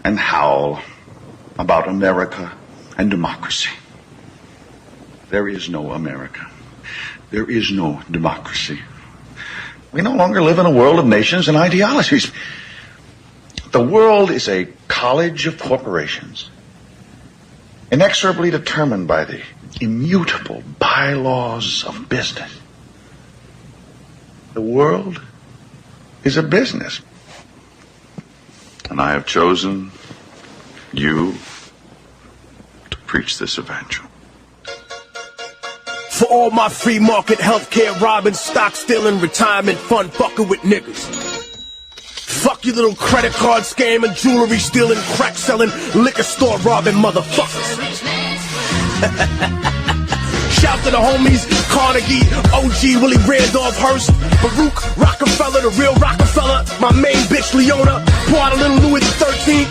and howl about America and democracy. There is no America. There is no democracy. We no longer live in a world of nations and ideologies. The world is a college of corporations, inexorably determined by the immutable bylaws of business. The world is a business. And I have chosen you to preach this evangel. For all my free market healthcare robbing, stock stealing, retirement fund fucking with niggas. Fuck you little credit card scamming, jewelry stealing, crack selling, liquor store robbing motherfuckers. Shout to the homies, Carnegie, OG, Willie Randolph Hearst, Baruch, Rockefeller, the real Rockefeller, my main bitch Leona, pour out a little Louis XIII,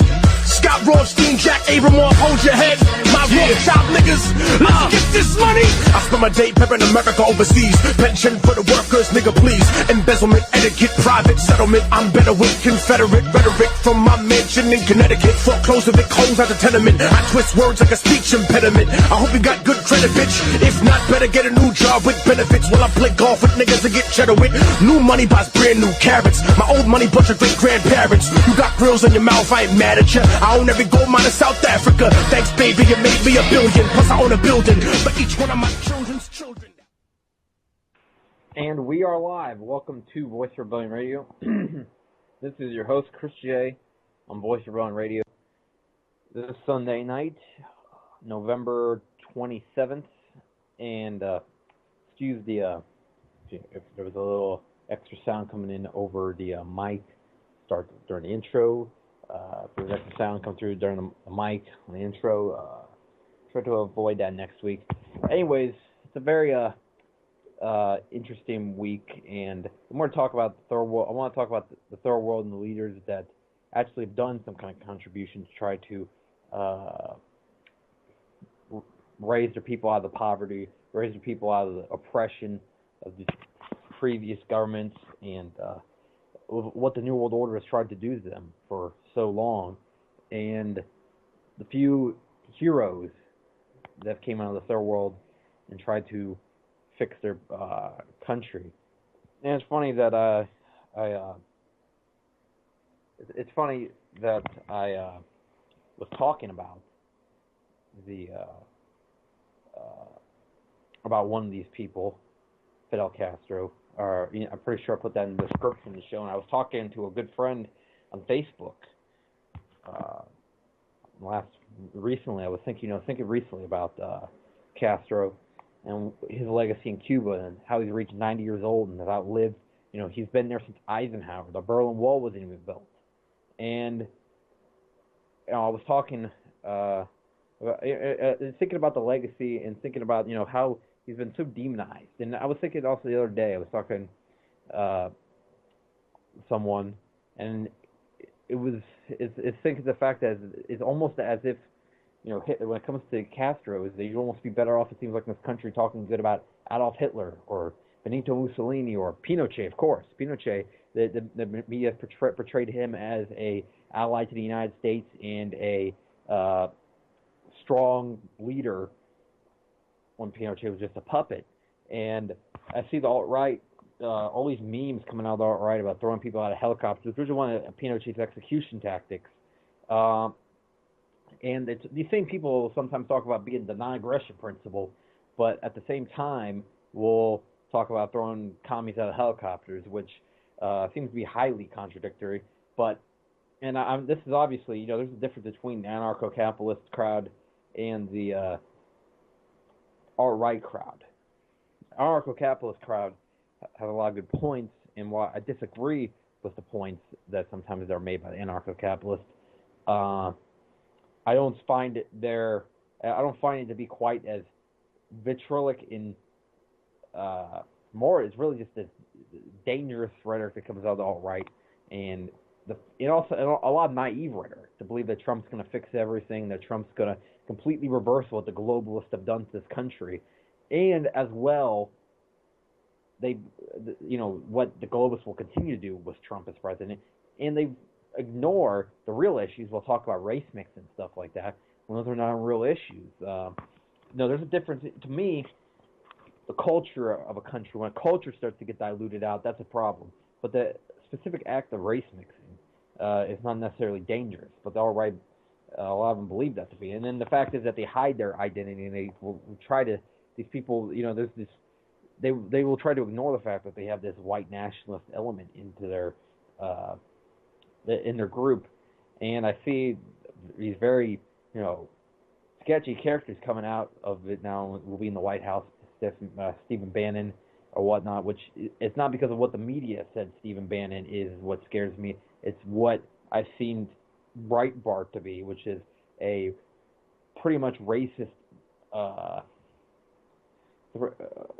Scott Rothstein, Jack Abramoff, hold your head, my Rothschild niggas, let's get this money. I spend my day peppering America overseas, pension for the workers, nigga please, embezzlement, etiquette, private settlement, I'm better with Confederate rhetoric from my mansion in Connecticut, foreclosed Vic homes at the tenement, I twist words like a speech impediment, I hope you got good credit bitch, if not better get a new job with benefits, while I play golf with niggas to get cheddar with, new money buys brand new carrots, my old money bunch of great grandparents, you got grills in your mouth, I ain't mad at ya, I own every gold mine in South Africa. Thanks, baby, you made me $1 billion. Plus, I own a building for each one of my children's children. And we are live. Welcome to Voice of Rebellion Radio. This is your host, Chris J. on Voice of Rebellion Radio. This is Sunday night, November 27th. And excuse the if there was a little extra sound coming in over the mic start during the intro. If there's extra sound come through during the mic on the intro, try to avoid that next week. Anyways, it's a very interesting week, and I want to talk about the third world. I want to talk about the third world and the leaders that actually have done some kind of contribution to try to raise their people out of the poverty, raise their people out of the oppression of the previous governments, and what the New World Order has tried to do to them for so long, and the few heroes that came out of the third world and tried to fix their country. And it's funny that I was talking about about one of these people, Fidel Castro. I'm pretty sure I put that in the description of the show. And I was talking to a good friend on Facebook. Recently, I was thinking recently about Castro and his legacy in Cuba and how he's reached 90 years old and has outlived. He's been there since Eisenhower. The Berlin Wall wasn't even built. And I was talking, thinking about the legacy and thinking about how he's been so demonized. And I was thinking also the other day, I was talking someone, and it's thinking the fact that it's almost as if, when it comes to Castro, is that you'd almost be better off, it seems like, in this country talking good about Adolf Hitler or Benito Mussolini or Pinochet, of course. Pinochet, the media portrayed him as a ally to the United States and a strong leader when Pinochet was just a puppet. And I see the alt-right, all these memes coming out of the alt-right about throwing people out of helicopters, which is one of Pinochet's execution tactics. And these same people sometimes talk about being the non-aggression principle, but at the same time will talk about throwing commies out of helicopters, which seems to be highly contradictory. This is obviously, there's a difference between the anarcho-capitalist crowd and the alt-right crowd. Anarcho-capitalist crowd have a lot of good points, and while I disagree with the points that sometimes are made by the anarcho-capitalists, I don't find it to be quite as vitriolic in more. It's really just this dangerous rhetoric that comes out of the alt-right, and also a lot of naive rhetoric to believe that Trump's going to fix everything, that Trump's going to completely reverse what the globalists have done to this country, and as well, what the globalists will continue to do with Trump as president, and they've ignore the real issues. We'll talk about race mix and stuff like that when those are not real issues. No, there's a difference. To me, the culture of a country, when a culture starts to get diluted out, that's a problem. But the specific act of race mixing is not necessarily dangerous, but they're all right. A lot of them believe that to be. And then the fact is that they hide their identity, and they will try to. These people, there's this. They will try to ignore the fact that they have this white nationalist element into their in their group, and I see these very sketchy characters coming out of it now. Will be in the White House, Stephen Bannon or whatnot. Which it's not because of what the media said Stephen Bannon is what scares me. It's what I've seen Breitbart to be, which is a pretty much racist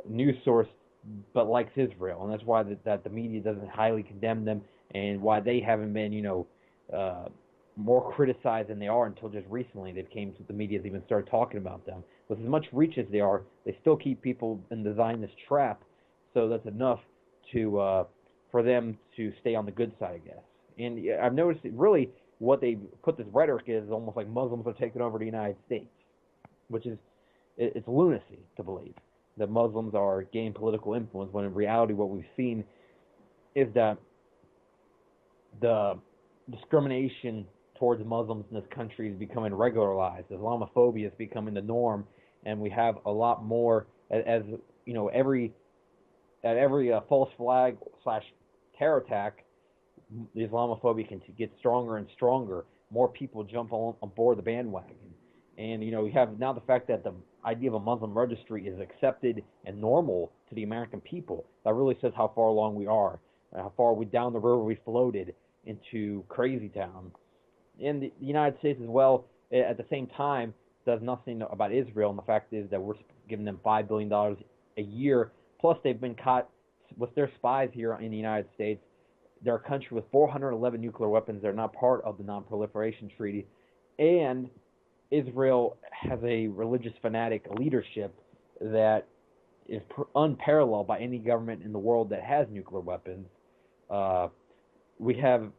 news source, but likes Israel, and that's why that the media doesn't highly condemn them, and why they haven't been more criticized than they are until just recently. They've came to the media's even started talking about them. With as much reach as they are, they still keep people in the Zionist trap. So that's enough to for them to stay on the good side, I guess. And I've noticed really what they put this rhetoric is almost like Muslims are taking over the United States, which is it's lunacy to believe that Muslims are gaining political influence, when in reality what we've seen is that the discrimination towards Muslims in this country is becoming regularized. Islamophobia is becoming the norm, and we have a lot more as every false flag / terror attack, the Islamophobia can get stronger and stronger. More people jump on board the bandwagon, and we have now the fact that the idea of a Muslim registry is accepted and normal to the American people. That really says how far along we are, how far down the river we floated into crazy town. In the United States as well, at the same time, does nothing about Israel, and the fact is that we're giving them $5 billion a year, plus they've been caught with their spies here in the United States. They're a country with 411 nuclear weapons. They're not part of the Non-Proliferation Treaty, and Israel has a religious fanatic leadership that is unparalleled by any government in the world that has nuclear weapons. We have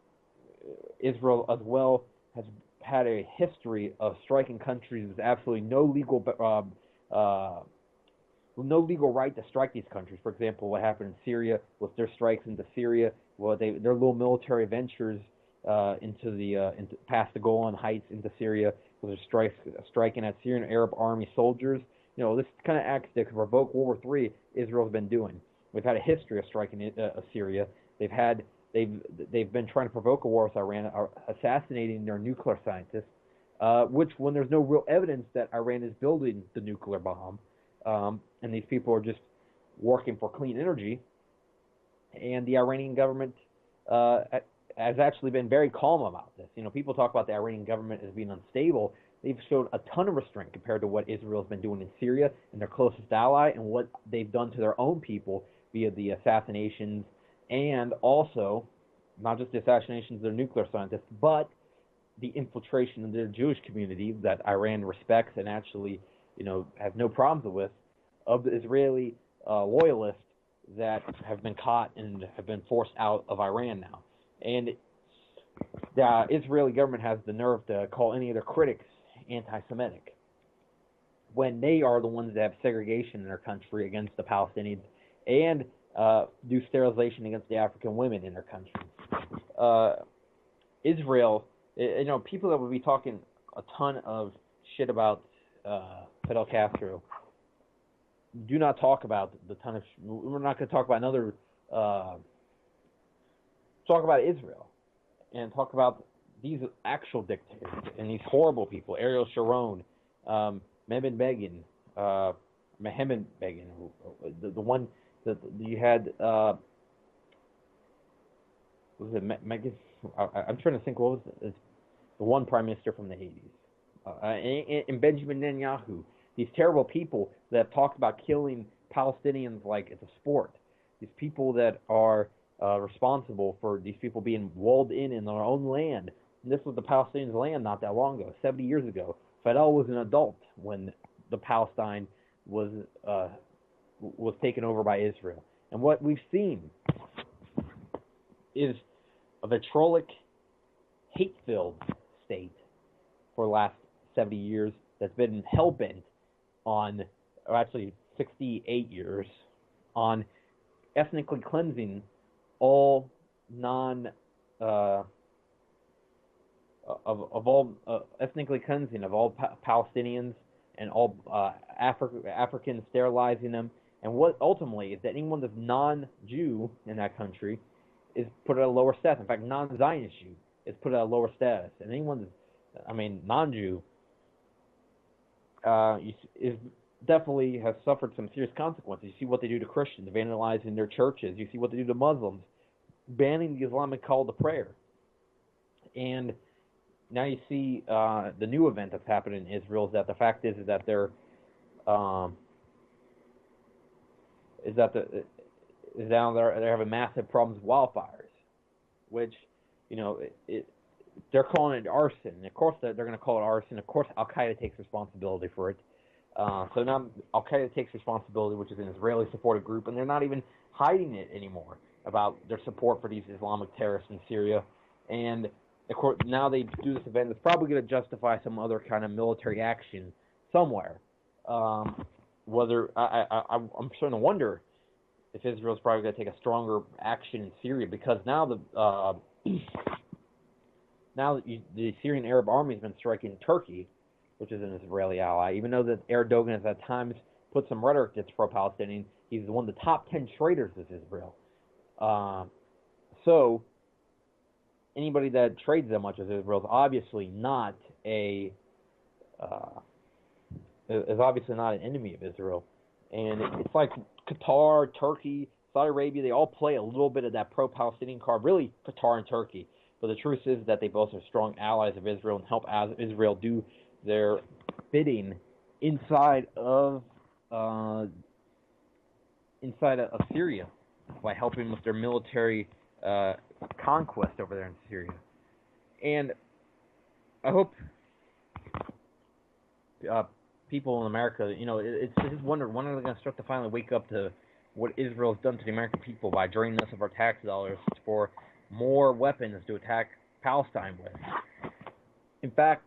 Israel as well has had a history of striking countries with absolutely no legal right to strike these countries. For example, what happened in Syria with their strikes into Syria, their little military ventures into past the Golan Heights into Syria, with their striking at Syrian Arab army soldiers. This kind of acts that could provoke World War III. Israel's been doing. We've had a history of striking Syria. They've been trying to provoke a war with Iran, assassinating their nuclear scientists, which when there's no real evidence that Iran is building the nuclear bomb, and these people are just working for clean energy, and the Iranian government has actually been very calm about this. People talk about the Iranian government as being unstable. They've showed a ton of restraint compared to what Israel's been doing in Syria and their closest ally, and what they've done to their own people via the assassinations, and also not just the assassinations of their nuclear scientists, but the infiltration of their Jewish community that Iran respects and actually, has no problems with, of the Israeli loyalists that have been caught and have been forced out of Iran now. And the Israeli government has the nerve to call any of their critics anti-Semitic, when they are the ones that have segregation in their country against the Palestinians, and do sterilization against the African women in their country. Israel, people that would be talking a ton of shit about Fidel Castro do not talk about we're not going to talk about talk about Israel, and talk about these actual dictators and these horrible people, Ariel Sharon, Mehmet Begin, the one that you had, was it Megan? I'm trying to think, what was it? The one prime minister from the 80s, and Benjamin Netanyahu. These terrible people that have talked about killing Palestinians like it's a sport. These people that are responsible for these people being walled in their own land. And this was the Palestinians' land not that long ago, 70 years ago. Fidel was an adult when the Palestine was taken over by Israel. And what we've seen is a vitriolic hate-filled state for the last 70 years that's been hell-bent on, or actually 68 years, on ethnically cleansing all ethnically cleansing of all Palestinians and all Africans, sterilizing them. And what ultimately is that anyone that's non-Jew in that country is put at a lower status. In fact, non-Zionist Jew is put at a lower status. And anyone that's, non-Jew is definitely has suffered some serious consequences. You see what they do to Christians, vandalizing their churches. You see what they do to Muslims, banning the Islamic call to prayer. And now you see the new event that's happened in Israel is that the fact is that they're they're having massive problems with wildfires, which they're calling it arson. And of course they're going to call it arson. Of course Al Qaeda takes responsibility for it. So now Al Qaeda takes responsibility, which is an Israeli-supported group, and they're not even hiding it anymore about their support for these Islamic terrorists in Syria. And of course, now they do this event that's probably going to justify some other kind of military action somewhere. Whether I'm starting to wonder if Israel's probably going to take a stronger action in Syria, because now the Syrian Arab army has been striking Turkey, which is an Israeli ally. Even though that Erdogan has at times put some rhetoric that's pro-Palestinian, he's one of the top 10 traitors of Israel. So anybody that trades that much with Israel is obviously not an enemy of Israel. And it's like Qatar, Turkey, Saudi Arabia, they all play a little bit of that pro-Palestinian card, really Qatar and Turkey. But the truth is that they both are strong allies of Israel and help Israel do their bidding inside of Syria by helping with their military conquest over there in Syria. And I hope people in America, it's just wonder when are they going to start to finally wake up to what Israel's done to the American people by draining us of our tax dollars for more weapons to attack Palestine with. In fact,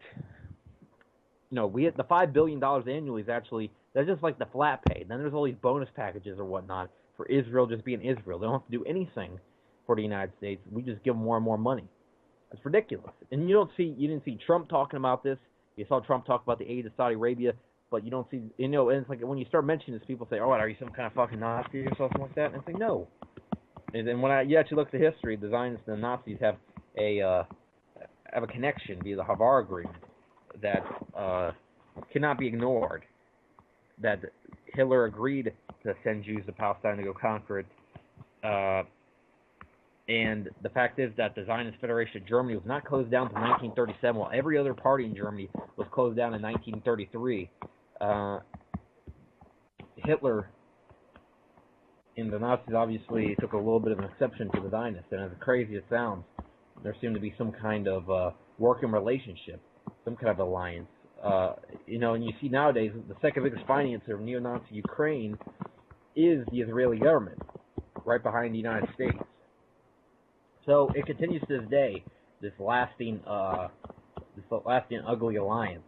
we the $5 billion annually is actually, that's just like the flat pay. Then there's all these bonus packages or whatnot for Israel just being Israel. They don't have to do anything for the United States. We just give them more and more money. That's ridiculous. And you didn't see Trump talking about this. You saw Trump talk about the aid to Saudi Arabia, but you don't see, and it's like when you start mentioning this, people say, "Oh, what, are you some kind of fucking Nazi or something like that?" And it's like, no. And then when you actually look at the history, the Zionists and the Nazis have a connection via the Havar Agreement that cannot be ignored. That Hitler agreed to send Jews to Palestine to go conquer it. And the fact is that the Zionist Federation of Germany was not closed down until 1937, while every other party in Germany was closed down in 1933. Hitler and the Nazis obviously took a little bit of an exception to the Zionists, and as crazy as it sounds, there seemed to be some kind of working relationship, some kind of alliance. And you see nowadays the second biggest financer of neo-Nazi Ukraine is the Israeli government, right behind the United States. So it continues to this day, this lasting ugly alliance.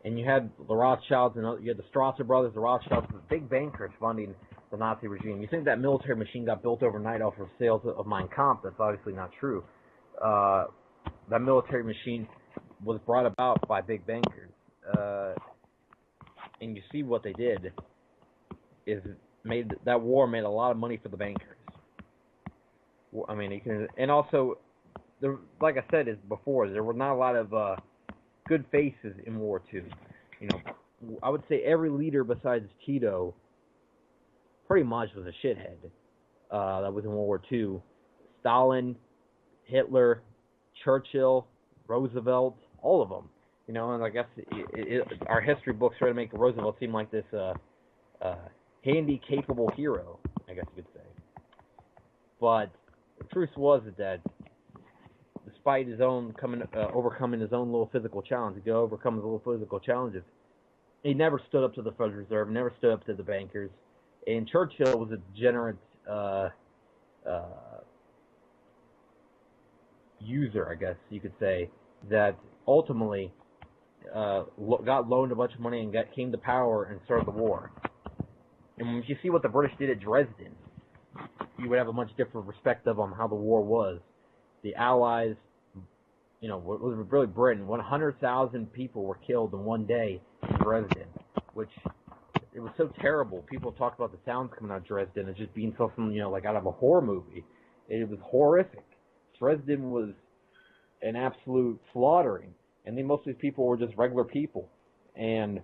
And you had the Rothschilds, and you had the Strasser brothers, the Rothschilds, the big bankers funding the Nazi regime. You think that military machine got built overnight off of sales of Mein Kampf? That's obviously not true. That military machine was brought about by big bankers. And you see what they did is that war made a lot of money for the bankers. I mean, and also, like I said before, there were not a lot of good faces in World War II. I would say every leader besides Tito pretty much was a shithead that was in World War II. Stalin, Hitler, Churchill, Roosevelt, all of them. And I guess our history books try to make Roosevelt seem like this handy, capable hero, I guess you could say. But the truth was that despite his own overcoming his own little physical challenge, he overcome his little physical challenges, he never stood up to the Federal Reserve, never stood up to the bankers. And Churchill was a degenerate user, I guess you could say, that ultimately got loaned a bunch of money and came to power and started the war. And when you see what the British did at Dresden, you would have a much different perspective on how the war was. The Allies, you know, it was really Britain. 100,000 people were killed in one day in Dresden, which it was so terrible. People talked about the sounds coming out of Dresden as just being something, you know, like out of a horror movie. It was horrific. Dresden was an absolute slaughtering, and then most of these people were just regular people, and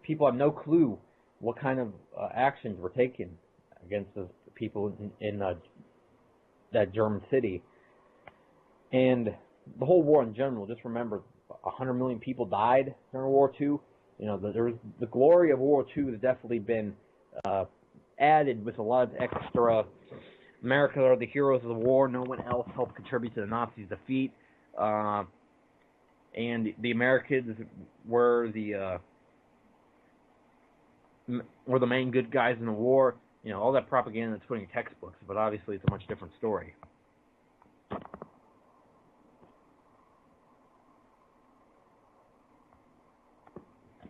people have no clue what kind of actions were taken against the people in that German city. And the whole war in general, just remember, 100 million people died during World War II. You know, the glory of World War II has definitely been added with a lot of extra. America are the heroes of the war. No one else helped contribute to the Nazis' defeat. And the Americans were the main good guys in the war. You know, all that propaganda that's put in textbooks, but obviously it's a much different story.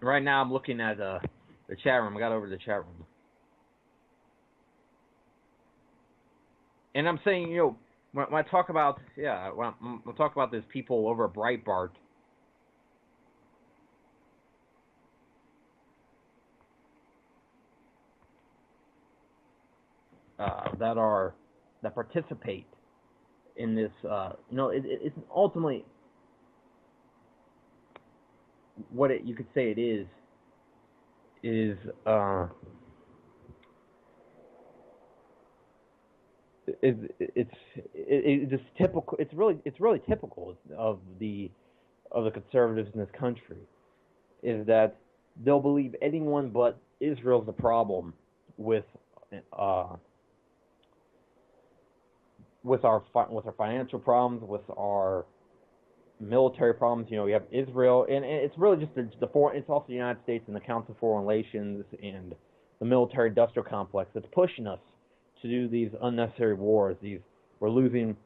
Right now I'm looking at the chat room. I got over to the chat room. And I'm saying, you know, when I talk about, when I talk about these people over at Breitbart, that participate in this, you know, it's ultimately what you could say it is it's just typical. It's really typical of the conservatives in this country, is that they'll believe anyone but Israel's the problem with our financial problems, with our military problems. You know, we have Israel, and it's really just it's also the United States and the Council of Foreign Relations and the military-industrial complex that's pushing us to do these unnecessary wars. We're losing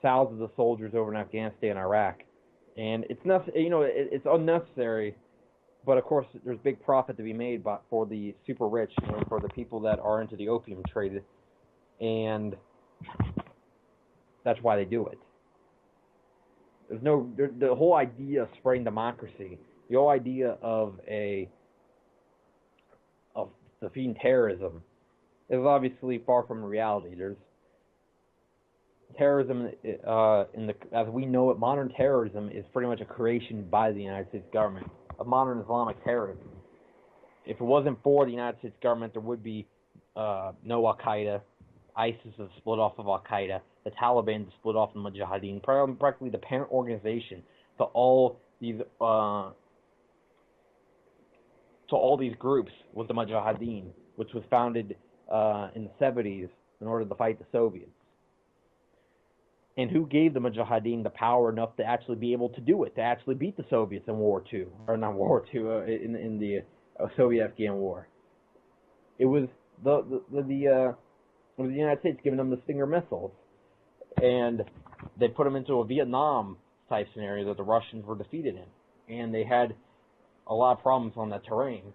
thousands of soldiers over in Afghanistan and Iraq, and it's unnecessary. But of course, there's big profit to be made for the super rich and for the people that are into the opium trade, and that's why they do it. The whole idea of spreading democracy, the whole idea of defeating terrorism, is obviously far from reality. There's terrorism as we know it. Modern terrorism is pretty much a creation by the United States government of modern Islamic terrorism. If it wasn't for the United States government, there would be no Al Qaeda. ISIS has split off of Al Qaeda. The Taliban has split off the Mujahideen. Practically the parent organization to all these groups was the Mujahideen, which was founded in the 70s in order to fight the Soviets. And who gave the Mujahideen the power enough to actually be able to do it, to actually beat the Soviets in World War II, or not World War II, in the Soviet-Afghan War? It was the United States giving them the Stinger missiles, and they put them into a Vietnam type scenario that the Russians were defeated in, and they had a lot of problems on that terrain.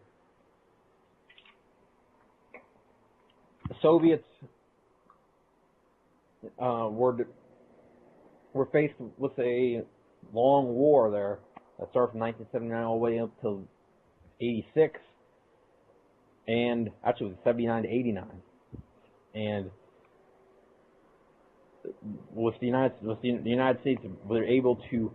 The Soviets were faced with a long war there that started from 1979 all the way up till 86, and actually it was 79 to 89. And with the United States, were able to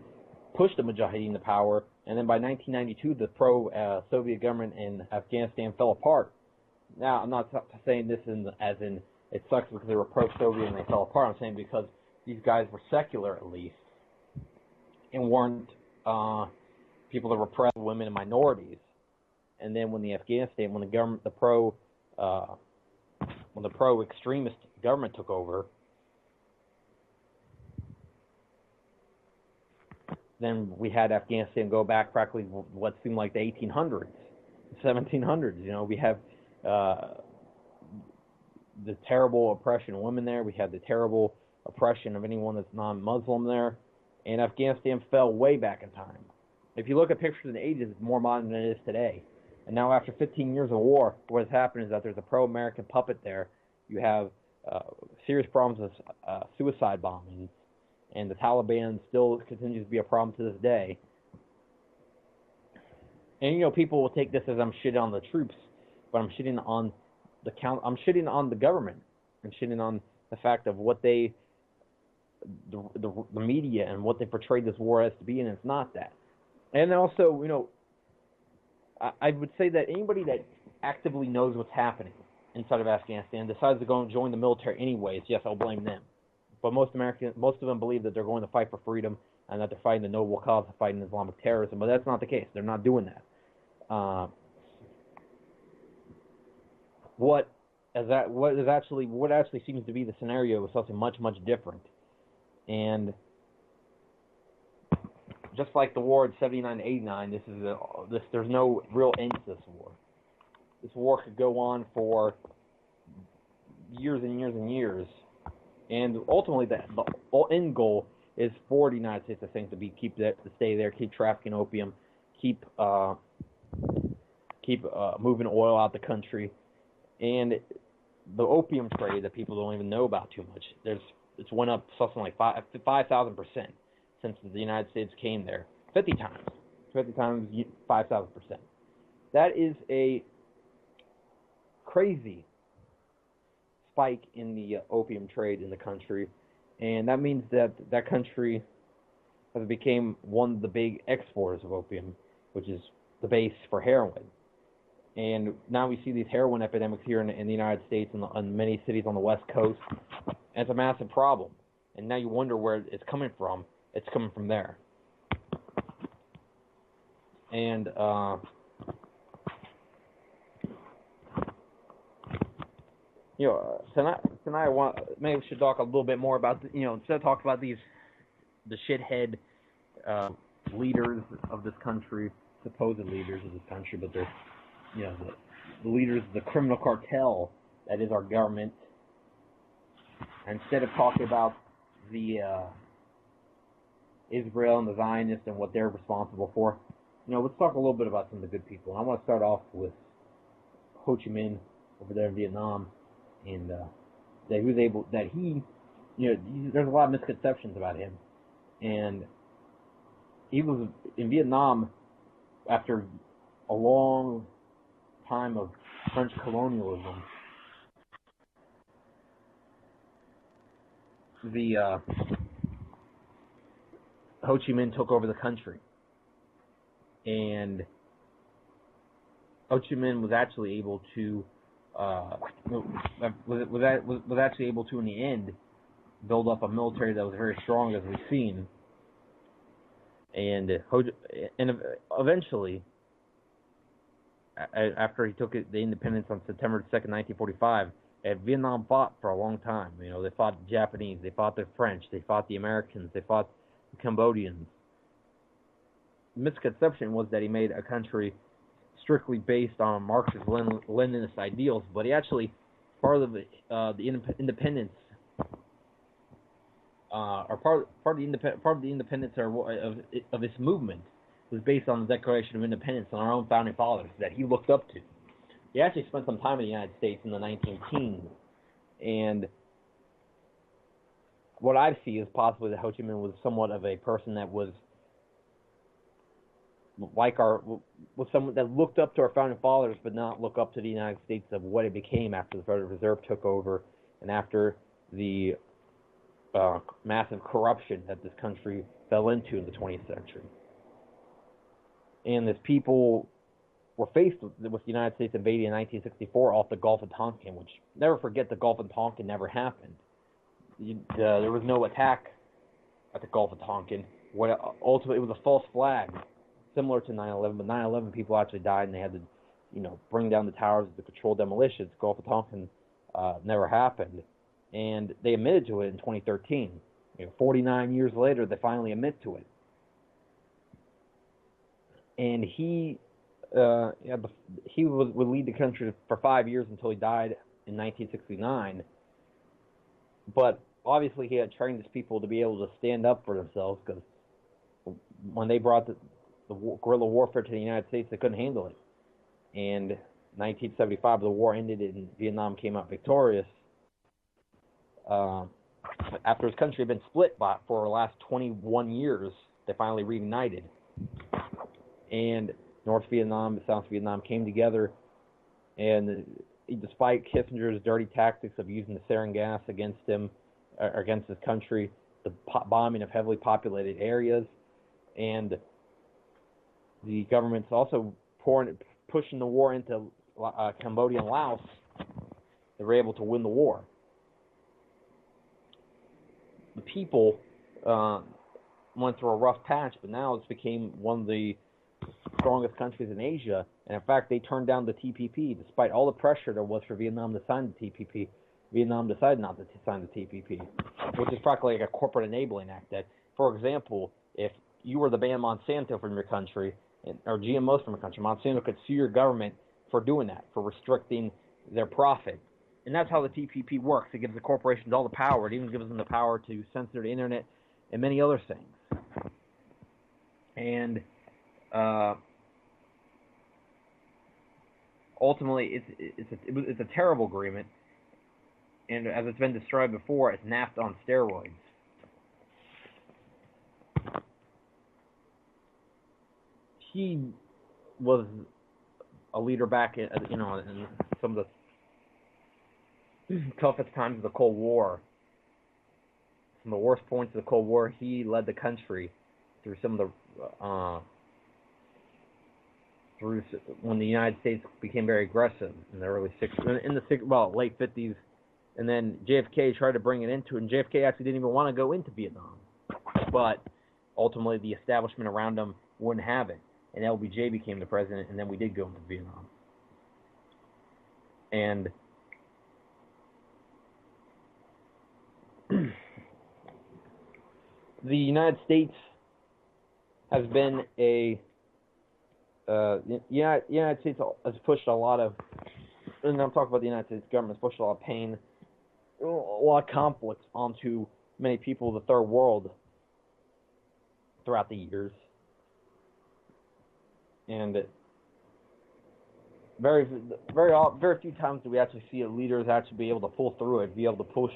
push the Mujahideen to power, and then by 1992, the pro-Soviet government in Afghanistan fell apart. Now, I'm not saying this as in it sucks because they were pro-Soviet and they fell apart. I'm saying because these guys were secular at least, and weren't people that repressed women and minorities. And then when the pro-extremist government took over, then we had Afghanistan go back practically what seemed like the 1800s, 1700s. You know, we have the terrible oppression of women there. We had the terrible oppression of anyone that's non-Muslim there, and Afghanistan fell way back in time. If you look at pictures in the 80s, it's more modern than it is today. And now, after 15 years of war, what has happened is that there's a pro-American puppet there. You have serious problems with suicide bombings, and the Taliban still continues to be a problem to this day. And people will take this as I'm shitting on the troops, but I'm shitting on I'm shitting on the government. I'm shitting on the fact of what the media and what they portrayed this war as to be, and it's not that. And also, I would say that anybody that actively knows what's happening inside of Afghanistan decides to go and join the military anyways, yes, I'll blame them. But most of them believe that they're going to fight for freedom and that they're fighting the noble cause of fighting Islamic terrorism. But that's not the case. They're not doing that. What actually seems to be the scenario is something much, much different. And just like the war in 79 to 89, there's no real end to this war. This war could go on for years and years and years. And ultimately, the end goal is for the United States, I think, to stay there, keep trafficking opium, keep moving oil out the country, and the opium trade that people don't even know about too much. It's went up something like 5,000% since the United States came there, 50 times, 5,000%. That is a crazy spike in the opium trade in the country, and that means that that country has become one of the big exporters of opium, which is the base for heroin. And now we see these heroin epidemics here in the United States and in many cities on the West Coast, and it's a massive problem. And now you wonder where it's coming from. It's coming from there. And tonight maybe we should talk a little bit more about instead of talking about the shithead leaders of this country, supposed leaders of this country, but they're the leaders of the criminal cartel that is our government. And instead of talking about the Israel and the Zionists and what they're responsible for, let's talk a little bit about some of the good people. And I want to start off with Ho Chi Minh over there in Vietnam, and there's a lot of misconceptions about him, and he was in Vietnam after a long time of French colonialism. Ho Chi Minh took over the country, and Ho Chi Minh was actually able to in the end build up a military that was very strong, as we've seen, and eventually, after he took the independence on September 2nd, 1945, Vietnam fought for a long time. They fought the Japanese, they fought the French, they fought the Americans, they fought the Cambodians. The misconception was that he made a country strictly based on Marxist-Leninist ideals, but he actually, part of the independence, or part of the independence of this movement was based on the Declaration of Independence and our own founding fathers that he looked up to. He actually spent some time in the United States in the 19 teens, and what I see is possibly that Ho Chi Minh was somewhat of a person that was someone that looked up to our founding fathers, but not look up to the United States of what it became after the Federal Reserve took over and after the massive corruption that this country fell into in the 20th century. And as people were faced with the United States invading in 1964 off the Gulf of Tonkin, which, never forget, the Gulf of Tonkin never happened. There was no attack at the Gulf of Tonkin. Ultimately, it was a false flag, similar to 9/11, but 9/11 people actually died, and they had to, bring down the towers to control demolitions. Gulf of Tonkin never happened, and they admitted to it in 2013. 49 years later, they finally admit to it. And he would lead the country for 5 years until he died in 1969. But obviously he had trained his people to be able to stand up for themselves, because when they brought the guerrilla warfare to the United States, they couldn't handle it. And 1975, the war ended and Vietnam came out victorious. After his country had been split for the last 21 years, they finally reunited. And North Vietnam and South Vietnam came together, and despite Kissinger's dirty tactics of using the sarin gas against him, against his country, the bombing of heavily populated areas, and the government's also pushing the war into Cambodia and Laos, they were able to win the war. The people went through a rough patch, but now it's became one of the strongest countries in Asia. And in fact, they turned down the TPP. Despite all the pressure there was for Vietnam to sign the TPP, Vietnam decided not to sign the TPP, which is practically like a corporate enabling act. That, for example, if you were the band Monsanto from your country, or GMOs from your country, Monsanto could sue your government for doing that, for restricting their profit. And that's how the TPP works. It gives the corporations all the power. It even gives them the power to censor the internet and many other things. And ultimately, it's a terrible agreement. And as it's been described before, it's NAFTA on steroids. He was a leader back in some of the toughest times of the Cold War. Some of the worst points of the Cold War, he led the country through some of the when the United States became very aggressive in the early 60s, late 50s, and then JFK tried to bring it into it, and JFK actually didn't even want to go into Vietnam, but ultimately the establishment around him wouldn't have it, and LBJ became the president, and then we did go into Vietnam. And the United States has been the United States has pushed a lot of, and I'm talking about the United States government, has pushed a lot of pain, a lot of conflicts onto many people of the third world throughout the years. And very few times do we actually see leaders actually be able to pull through it, be able to push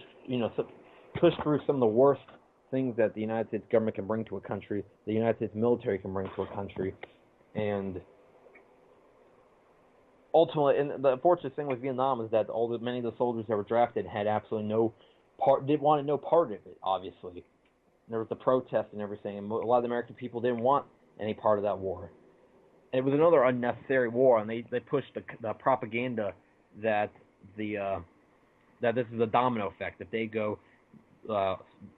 through some of the worst things that the United States government can bring to a country, the United States military can bring to a country. And ultimately, and the unfortunate thing with Vietnam is that many of the soldiers that were drafted had absolutely didn't want no part of it, obviously. There was the protest and everything, and a lot of the American people didn't want any part of that war. And it was another unnecessary war, and they pushed the propaganda that that this is a domino effect. If they go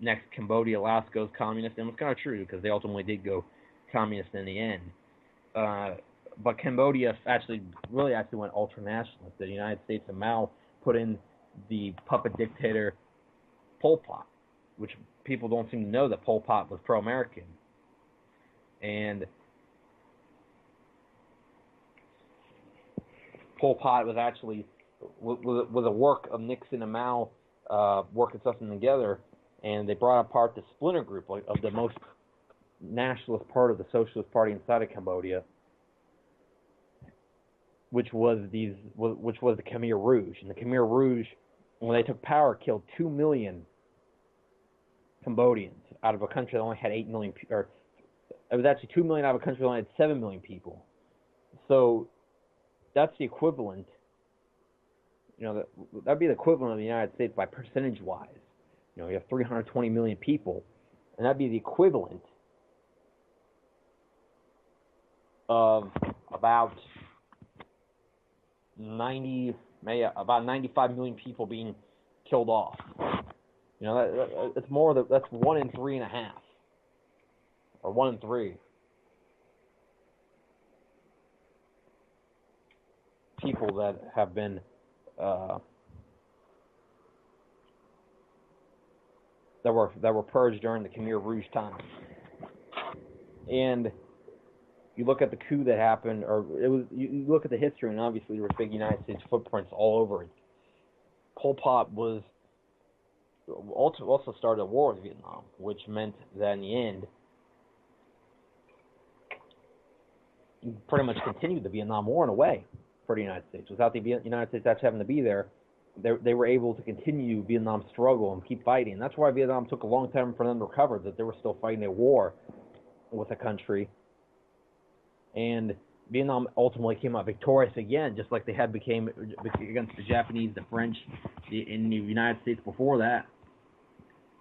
next, Cambodia, Laos goes communist, and it was kind of true because they ultimately did go communist in the end. But Cambodia actually went ultranationalist. The United States and Mao put in the puppet dictator Pol Pot, which people don't seem to know that Pol Pot was pro-American. And Pol Pot was actually was a work of Nixon and Mao working something together, and they brought apart the splinter group of the most nationalist part of the Socialist Party inside of Cambodia, which was the Khmer Rouge. And the Khmer Rouge, when they took power, killed 2 million Cambodians out of a country that only had 8 million people. Or it was actually 2 million out of a country that only had 7 million people. So that's the equivalent. That'd be the equivalent of the United States by percentage-wise. You have 320 million people, and that'd be the equivalent of about 95 million people being killed off. It's more that's 1 in 3.5, or 1 in 3 people that have been that were purged during the Khmer Rouge time. And you look at the coup that happened, you look at the history, and obviously there were big United States footprints all over it. Pol Pot was also started a war with Vietnam, which meant that in the end, you pretty much continued the Vietnam War in a way for the United States. Without the United States actually having to be there, they were able to continue Vietnam's struggle and keep fighting. And that's why Vietnam took a long time for them to recover, that they were still fighting a war with a country. And Vietnam ultimately came out victorious again, just like they had became against the Japanese, the French, in the United States before that.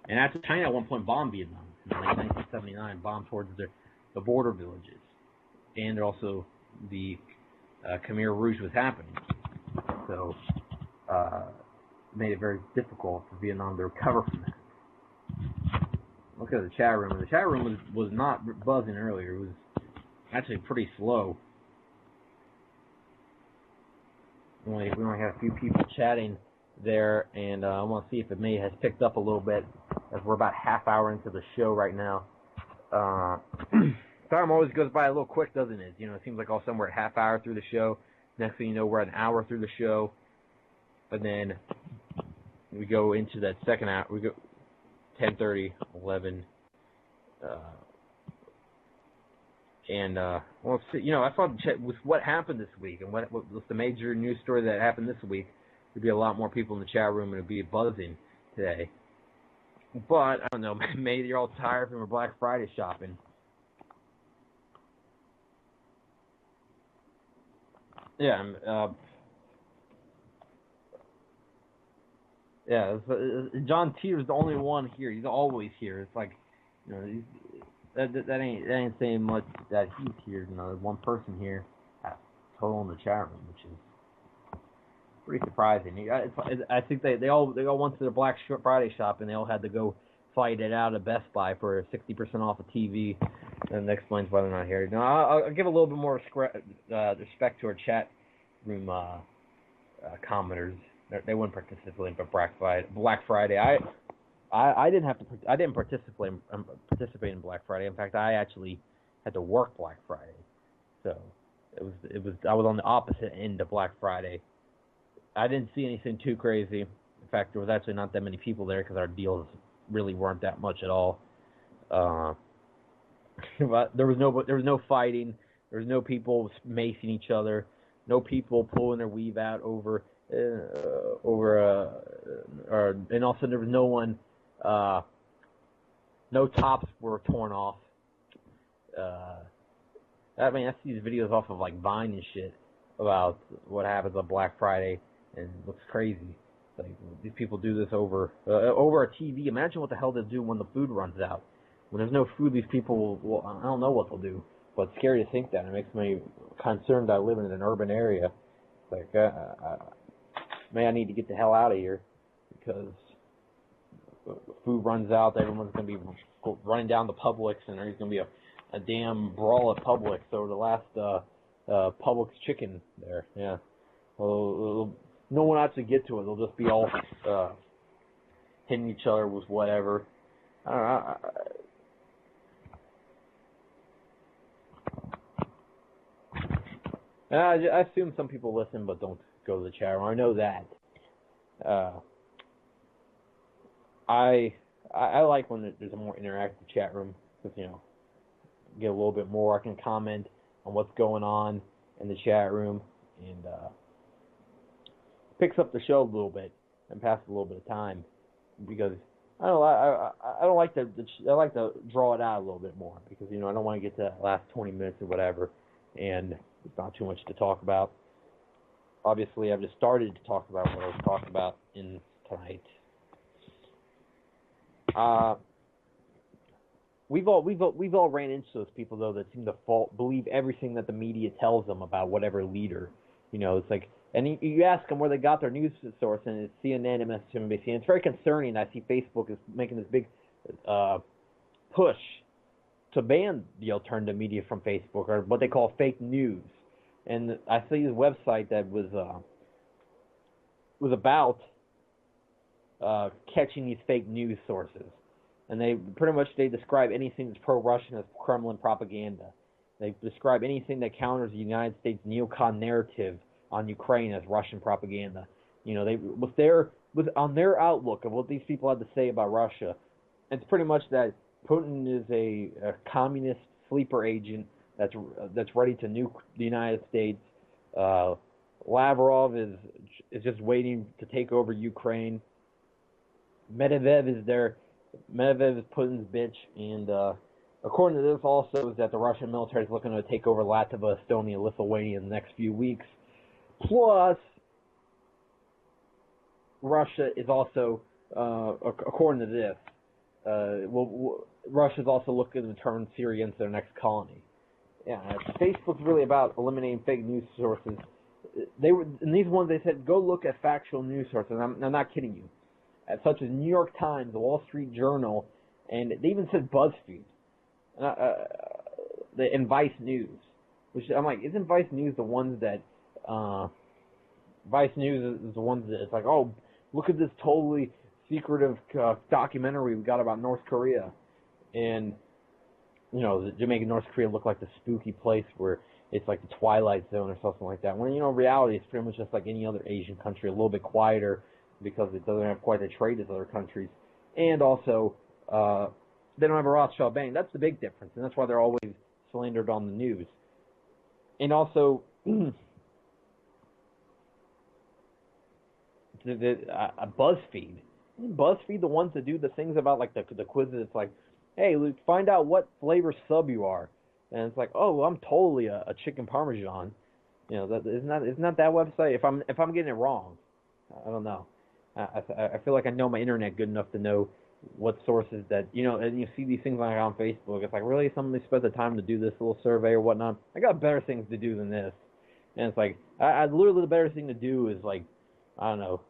And actually, China at one point bombed Vietnam in 1979, bombed towards the border villages. And also the Khmer Rouge was happening. So made it very difficult for Vietnam to recover from that. Look at the chat room. The chat room was not buzzing earlier. It was actually pretty slow. We only had a few people chatting there, and I want to see if it has picked up a little bit, as we're about half hour into the show right now. Time always goes by a little quick, doesn't it? You know, it seems like all of a sudden we're at half hour through the show. Next thing you know, we're at an hour through the show. And then we go into that second hour. We go 10:30, 11. Well, you know, I thought with what happened this week and what was the major news story that happened this week, there'd be a lot more people in the chat room and it'd be buzzing today. But, I don't know, maybe you're all tired from your Black Friday shopping. Yeah, John Teeter's the only one here. He's always here. It's like, you know, that ain't saying much that he's here. You know, there's one person here, total in the chat room, which is pretty surprising. I think they all went to the Black Friday shop and they all had to go fight it out at Best Buy for 60% off a TV, and that explains why they're not here. Now, I'll give a little bit more respect to our chat room commenters. They wouldn't participate in Black Friday. I didn't participate in Black Friday. In fact, I actually had to work Black Friday, so I was on the opposite end of Black Friday. I didn't see anything too crazy. In fact, there was actually not that many people there because our deals really weren't that much at all. But there was no fighting. There was no people macing each other. No people pulling their weave out over and all of a sudden there was no one. No tops were torn off. I mean, I see these videos off of like Vine and shit about what happens on Black Friday, and it looks crazy. Like, these people do this over a TV. Imagine what the hell they'll do when the food runs out. When there's no food, these people will, I don't know what they'll do. But it's scary to think that. It makes me concerned that I live in an urban area. It's like, I need to get the hell out of here, because food runs out, everyone's going to be running down to Publix, and there's going to be a damn brawl at Publix over the last Publix chicken there. Yeah. Well, no one actually get to it. They'll just be all hitting each other with whatever. I don't know. I assume some people listen but don't go to the chat room. I know that. I like when there's a more interactive chat room, because, you know, get a little bit more. I can comment on what's going on in the chat room, and picks up the show a little bit and passes a little bit of time, because I don't like to I like to draw it out a little bit more, because, you know, I don't want to get to that last 20 minutes or whatever and it's not too much to talk about. Obviously, I've just started to talk about what I was talking about in tonight. We've all ran into those people, though, that seem to believe everything that the media tells them about whatever leader. You know, it's like, and you ask them where they got their news source, and it's CNN and MSNBC. And it's very concerning. I see Facebook is making this big push to ban the alternative media from Facebook, or what they call fake news. And I see this website that was about catching these fake news sources, and they describe anything that's pro-Russian as Kremlin propaganda. They describe anything that counters the United States neocon narrative on Ukraine as Russian propaganda. You know, with their with on their outlook of what these people had to say about Russia, it's pretty much that Putin is a communist sleeper agent that's ready to nuke the United States. Lavrov is just waiting to take over Ukraine. Medvedev is Putin's bitch, and according to this, also is that the Russian military is looking to take over Latvia, Estonia, Lithuania in the next few weeks. Plus, Russia is also, according to this, Russia is also looking to turn Syria into their next colony. Yeah, Facebook's really about eliminating fake news sources. In these ones they said go look at factual news sources. I'm not kidding you, such as New York Times, the Wall Street Journal, and they even said BuzzFeed, and Vice News. Which I'm like, isn't Vice News the ones that Vice News is the ones that it's like, oh, look at this totally secretive documentary we got about North Korea, and making North Korea look like the spooky place where it's like the Twilight Zone or something like that. When reality it's pretty much just like any other Asian country, a little bit quieter because it doesn't have quite the trade as other countries, and also they don't have a Rothschild bank. That's the big difference, and that's why they're always slandered on the news. And also, BuzzFeed. BuzzFeed, the ones that do the things about like the quizzes. It's like, hey, Luke, find out what flavor sub you are, and it's like, oh, I'm totally a chicken parmesan. Isn't that website? If I'm getting it wrong, I don't know. I feel like I know my internet good enough to know what sources that and you see these things like on Facebook. It's like, really, somebody spent the time to do this little survey or whatnot. I got better things to do than this, and it's like, I literally the better thing to do is like, I don't know,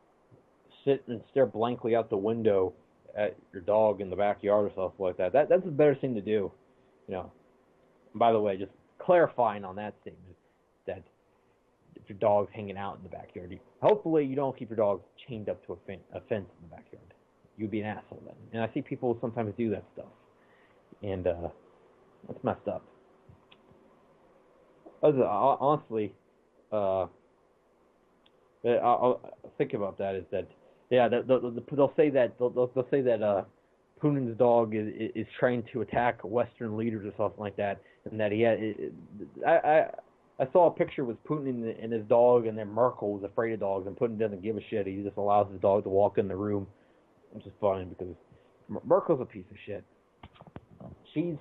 sit and stare blankly out the window at your dog in the backyard or something like that. That's the better thing to do. And by the way, just clarifying on that statement, that if your dog's hanging out in the backyard, hopefully you don't keep your dog chained up to a fence in the backyard. You'd be an asshole then. And I see people sometimes do that stuff, and that's messed up. Honestly, I'll think about that. Is that they'll say that Putin's dog is trained to attack Western leaders or something like that, and that I saw a picture with Putin and his dog, and then Merkel was afraid of dogs, and Putin doesn't give a shit. He just allows his dog to walk in the room, which is funny because Merkel's a piece of shit. She's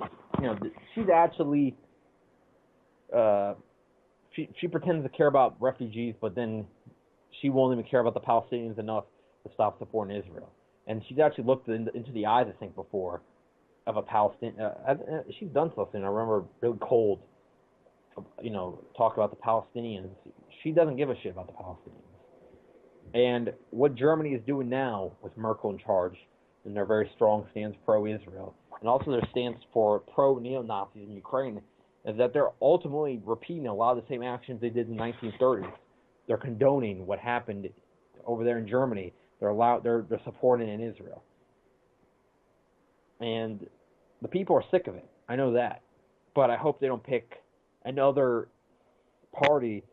actually she pretends to care about refugees, but then she won't even care about the Palestinians enough to stop supporting Israel. And she's actually looked into the eyes, I think, before of a Palestinian. She's done something. I remember really cold, talk about the Palestinians. She doesn't give a shit about the Palestinians. And what Germany is doing now with Merkel in charge, and their very strong stance pro-Israel, and also their stance for pro-neo-Nazis in Ukraine, is that they're ultimately repeating a lot of the same actions they did in the 1930s. They're condoning what happened over there in Germany. They're supporting in Israel. And the people are sick of it. I know that. But I hope they don't pick another party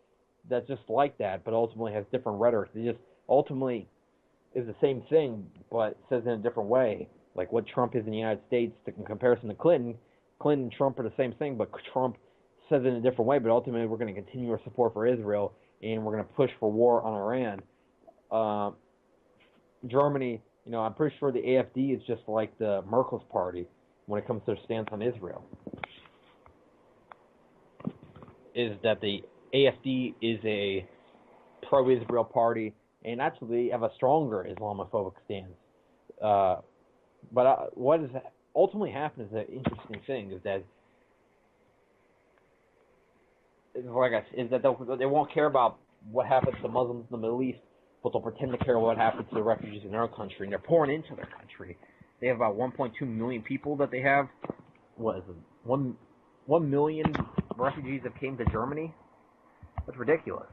that's just like that, but ultimately has different rhetoric. They just ultimately is the same thing, but says it in a different way. Like what Trump is in the United States in comparison to Clinton. Clinton and Trump are the same thing, but Trump says it in a different way. But ultimately, we're going to continue our support for Israel, and we're going to push for war on Iran. Germany, I'm pretty sure the AfD is just like the Merkel's party when it comes to their stance on Israel. Is that the AfD is a pro-Israel party, and actually have a stronger Islamophobic stance. But what has ultimately happened is an interesting thing, is that they won't care about what happens to Muslims in the Middle East, but they'll pretend to care what happens to the refugees in their country, and they're pouring into their country. They have about 1.2 million people that they have. What is it? 1 million refugees that came to Germany? That's ridiculous.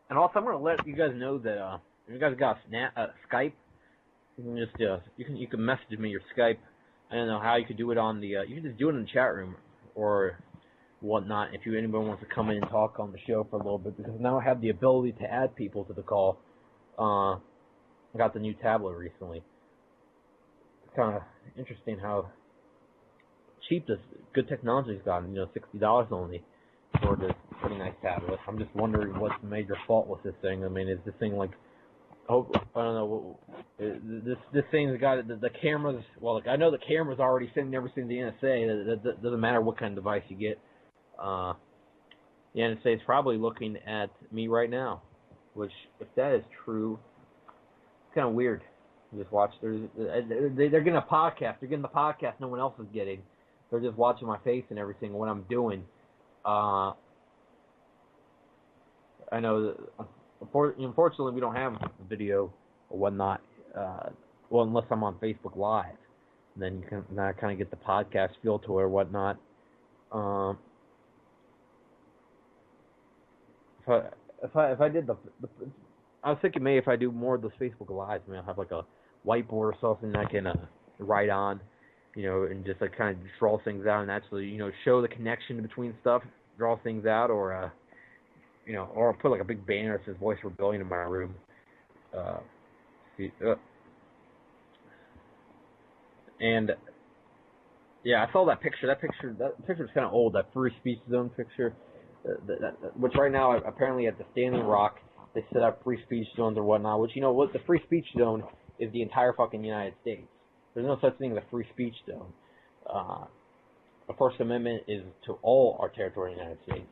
And also, I'm going to let you guys know that if you guys got Skype, you can just you can message me your Skype. I don't know how you could do it on the. You can just do it in the chat room, or whatnot. If anyone wants to come in and talk on the show for a little bit, because now I have the ability to add people to the call. I got the new tablet recently. It's kind of interesting how cheap this good technology's gotten. $60 only for this pretty nice tablet. I'm just wondering what's the major fault with this thing. I mean, is this thing like, I don't know, this thing's got the cameras. Well, I know the camera's already sending everything to the NSA. That doesn't matter what kind of device you get. The NSA is probably looking at me right now, which, if that is true, it's kind of weird. You just watch. They're getting a podcast. They're getting the podcast no one else is getting. They're just watching my face and everything, what I'm doing. I know that, unfortunately, we don't have video or whatnot. Well, unless I'm on Facebook Live, and then you can kind of get the podcast feel to it or whatnot. If I did I was thinking maybe if I do more of those Facebook Lives, I'll have like a whiteboard or something that I can write on, and just kind of draw things out and actually, show the connection between stuff, draw things out, or or put like a big banner that says Voice Rebellion in my room. And yeah, I saw that picture. That picture's kind of old. That free speech zone picture, which right now apparently at the Standing Rock they set up free speech zones or whatnot. Which what the free speech zone is the entire fucking United States. There's no such thing as a free speech zone. The First Amendment is to all our territory in the United States,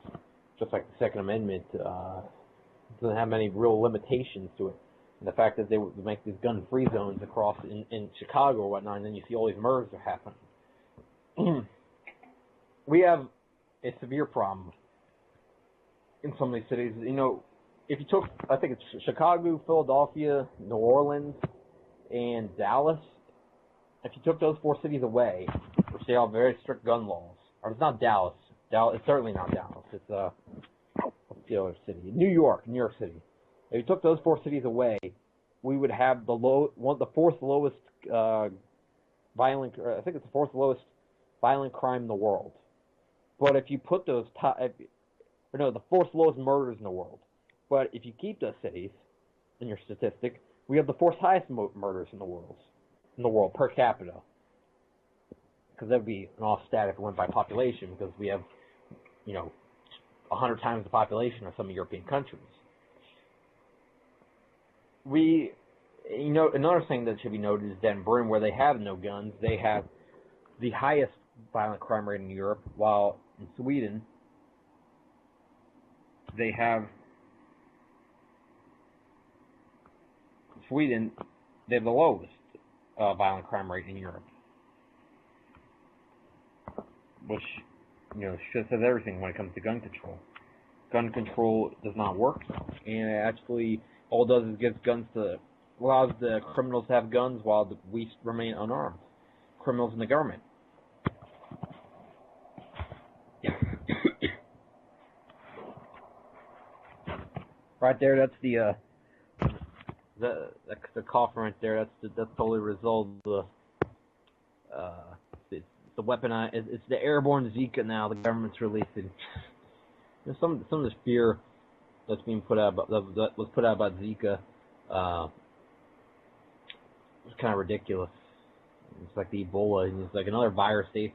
just like the Second Amendment doesn't have any real limitations to it. And the fact that they would make these gun-free zones across in Chicago or whatnot, and then you see all these murders are happening. We have a severe problem in some of these cities. If you took, I think it's Chicago, Philadelphia, New Orleans, and Dallas, if you took those 4 cities away, which they have very strict gun laws, or it's not Dallas. It's certainly not Dallas. It's what's the other city? New York City. If you took those 4 cities away, we would have the 4th lowest violent. I think it's the 4th lowest violent crime in the world. But if you put those the 4th lowest murders in the world. But if you keep those cities in your statistic, we have the 4th highest murders in the world per capita. Because that would be an off stat if it went by population, because we have 100 times the population of some European countries. Another thing that should be noted is that in Britain, where they have no guns, they have the highest violent crime rate in Europe, while in Sweden, they have the lowest violent crime rate in Europe. Which, says everything when it comes to gun control. Gun control does not work, and it actually all it does is allows the criminals to have guns while we remain unarmed. Criminals in the government. Right there, that's the cough right there. That's totally resolved the weaponized. It's the airborne Zika now. The government's releasing. Some of this fear that's being put out that was put out about Zika it's kind of ridiculous. It's like the Ebola, and it's like another virus. They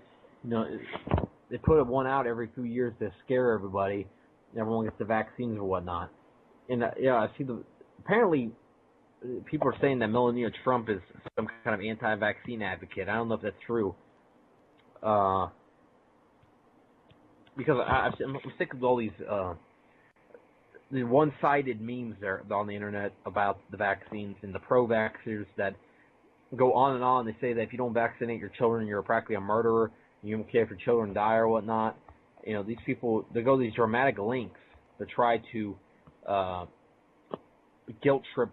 put one out every few years to scare everybody. Everyone gets the vaccines or whatnot. And I see apparently people are saying that Melania Trump is some kind of anti-vaccine advocate. I don't know if that's true. Because I'm sick of all these the one-sided memes there on the internet about the vaccines and the pro-vaxxers that go on and on. They say that if you don't vaccinate your children, you're practically a murderer. You don't care if your children die or whatnot. These people, they go to these dramatic lengths to try to guilt trip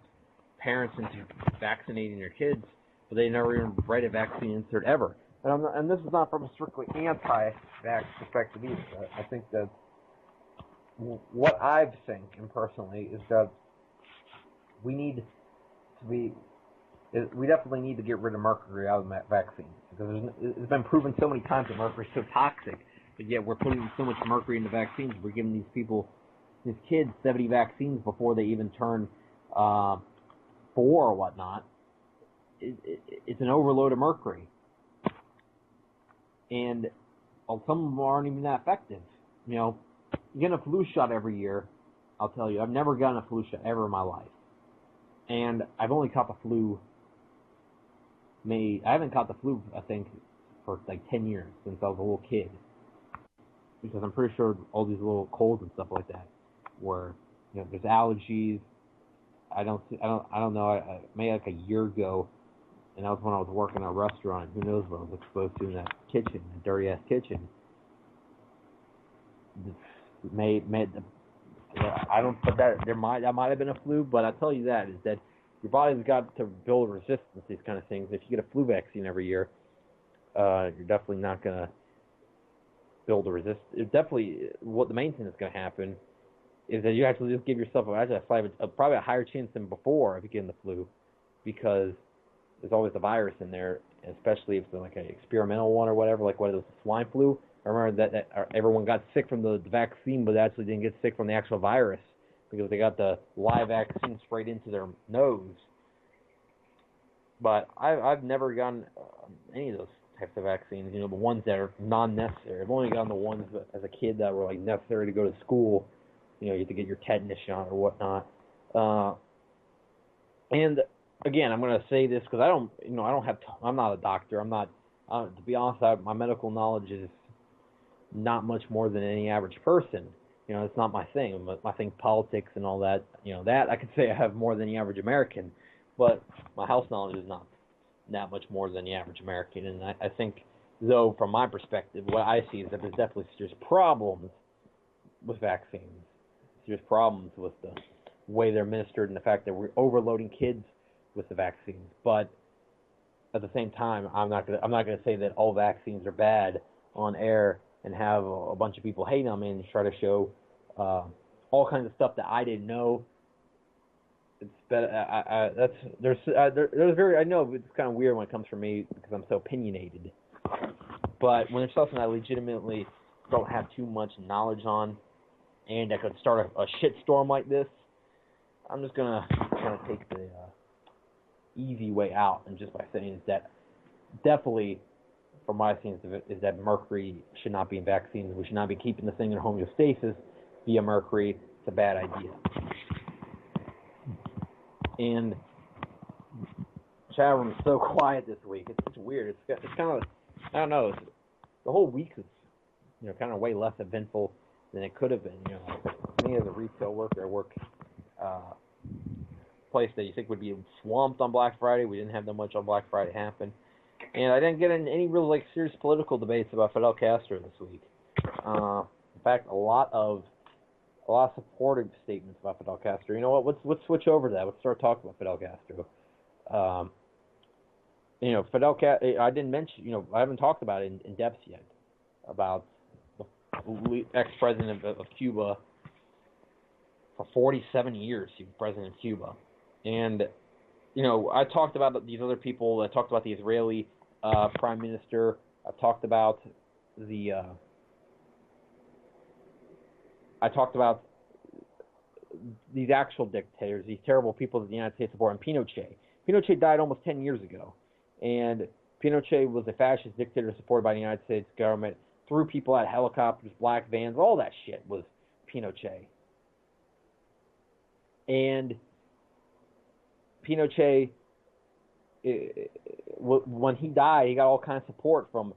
parents into vaccinating their kids, but they never even write a vaccine insert ever. And this is not from a strictly anti-vax perspective either. I think that what I think, and personally, is that we definitely need to get rid of mercury out of the vaccines, because it's been proven so many times that mercury is so toxic But yet we're putting so much mercury in the vaccines. We're giving these kids 70 vaccines before they even turn 4 or whatnot. It's an overload of mercury. And some of them aren't even that effective. You know, you get a flu shot every year. I'll tell you, I've never gotten a flu shot ever in my life. And I've only caught the flu, I haven't caught the flu, I think, for like 10 years since I was a little kid. Because I'm pretty sure all these little colds and stuff like that were, you know, there's allergies. I don't know, maybe like a year ago, and that was when I was working in a restaurant. Who knows what I was exposed to in that kitchen, that dirty ass kitchen. That might have been a flu, but I tell you that is that your body's got to build resistance to these kind of things. If you get a flu vaccine every year, you're definitely not gonna build a resistance. Definitely, what the main thing that's gonna happen is that you actually just give yourself probably a higher chance than before of getting the flu, because there's always a virus in there, especially if it's like an experimental one or whatever, like what it was, the swine flu. I remember that everyone got sick from the vaccine, but they actually didn't get sick from the actual virus because they got the live vaccine sprayed into their nose. But I've never gotten any of those types of vaccines, you know, the ones that are non-necessary. I've only gotten the ones that, as a kid, that were like necessary to go to school. You know, you have to get your tetanus shot or whatnot. And again, I'm going to say this because I'm not a doctor. I'm not, to be honest, my medical knowledge is not much more than any average person. You know, it's not my thing. My thing, politics and all that. You know, that I could say I have more than the average American, but my health knowledge is not that much more than the average American. And I think, though, from my perspective, what I see is that there's definitely serious problems with vaccines. Serious problems with the way they're administered and the fact that we're overloading kids with the vaccines. But at the same time, I'm not gonna say that all vaccines are bad on air and have a bunch of people hate them and try to show all kinds of stuff that I didn't know. It's better. I know it's kind of weird when it comes from me because I'm so opinionated. But when there's something I legitimately don't have too much knowledge on, and I could start a shitstorm like this, I'm just gonna take the easy way out, and just by saying is that definitely, from my opinion, is that mercury should not be in vaccines. We should not be keeping the thing in homeostasis via mercury. It's a bad idea. And chat room is so quiet this week. It's weird. It's kind of, I don't know. The whole week is, you know, kind of way less eventful than it could have been. You know, me as a retail worker, I work place that you think would be swamped on Black Friday. We didn't have that much on Black Friday happen, and I didn't get in any real like serious political debates about Fidel Castro this week. In fact, a lot of supportive statements about Fidel Castro. You know what? Let's switch over to that. Let's start talking about Fidel Castro. You know, Fidel Castro. I didn't mention. You know, I haven't talked about it in depth yet about the ex-president of Cuba. For 47 years, he was president of Cuba. And, you know, I talked about these other people. I talked about the Israeli prime minister. I've talked about these actual dictators, these terrible people that the United States support, and Pinochet. Pinochet died almost 10 years ago. And Pinochet was a fascist dictator supported by the United States government, threw people out of helicopters, black vans, all that shit was Pinochet. And Pinochet, when he died, he got all kinds of support from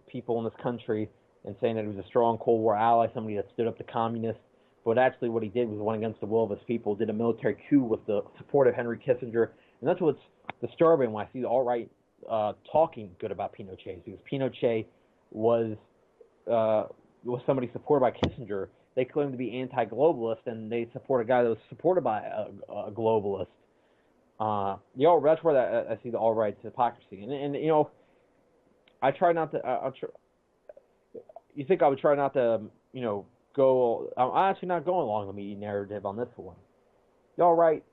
people in this country and saying that he was a strong Cold War ally, somebody that stood up to communists. But actually what he did was went against the will of his people, did a military coup with the support of Henry Kissinger. And that's what's disturbing when I see the alt-right talking good about Pinochet, because Pinochet was somebody supported by Kissinger. They claim to be anti-globalist, and they support a guy that was supported by a globalist. That's where I see the alt-right's hypocrisy. And you know, I try not to. You think I would try not to, you know, go? I'm actually not going along the media narrative on this one. The alt-right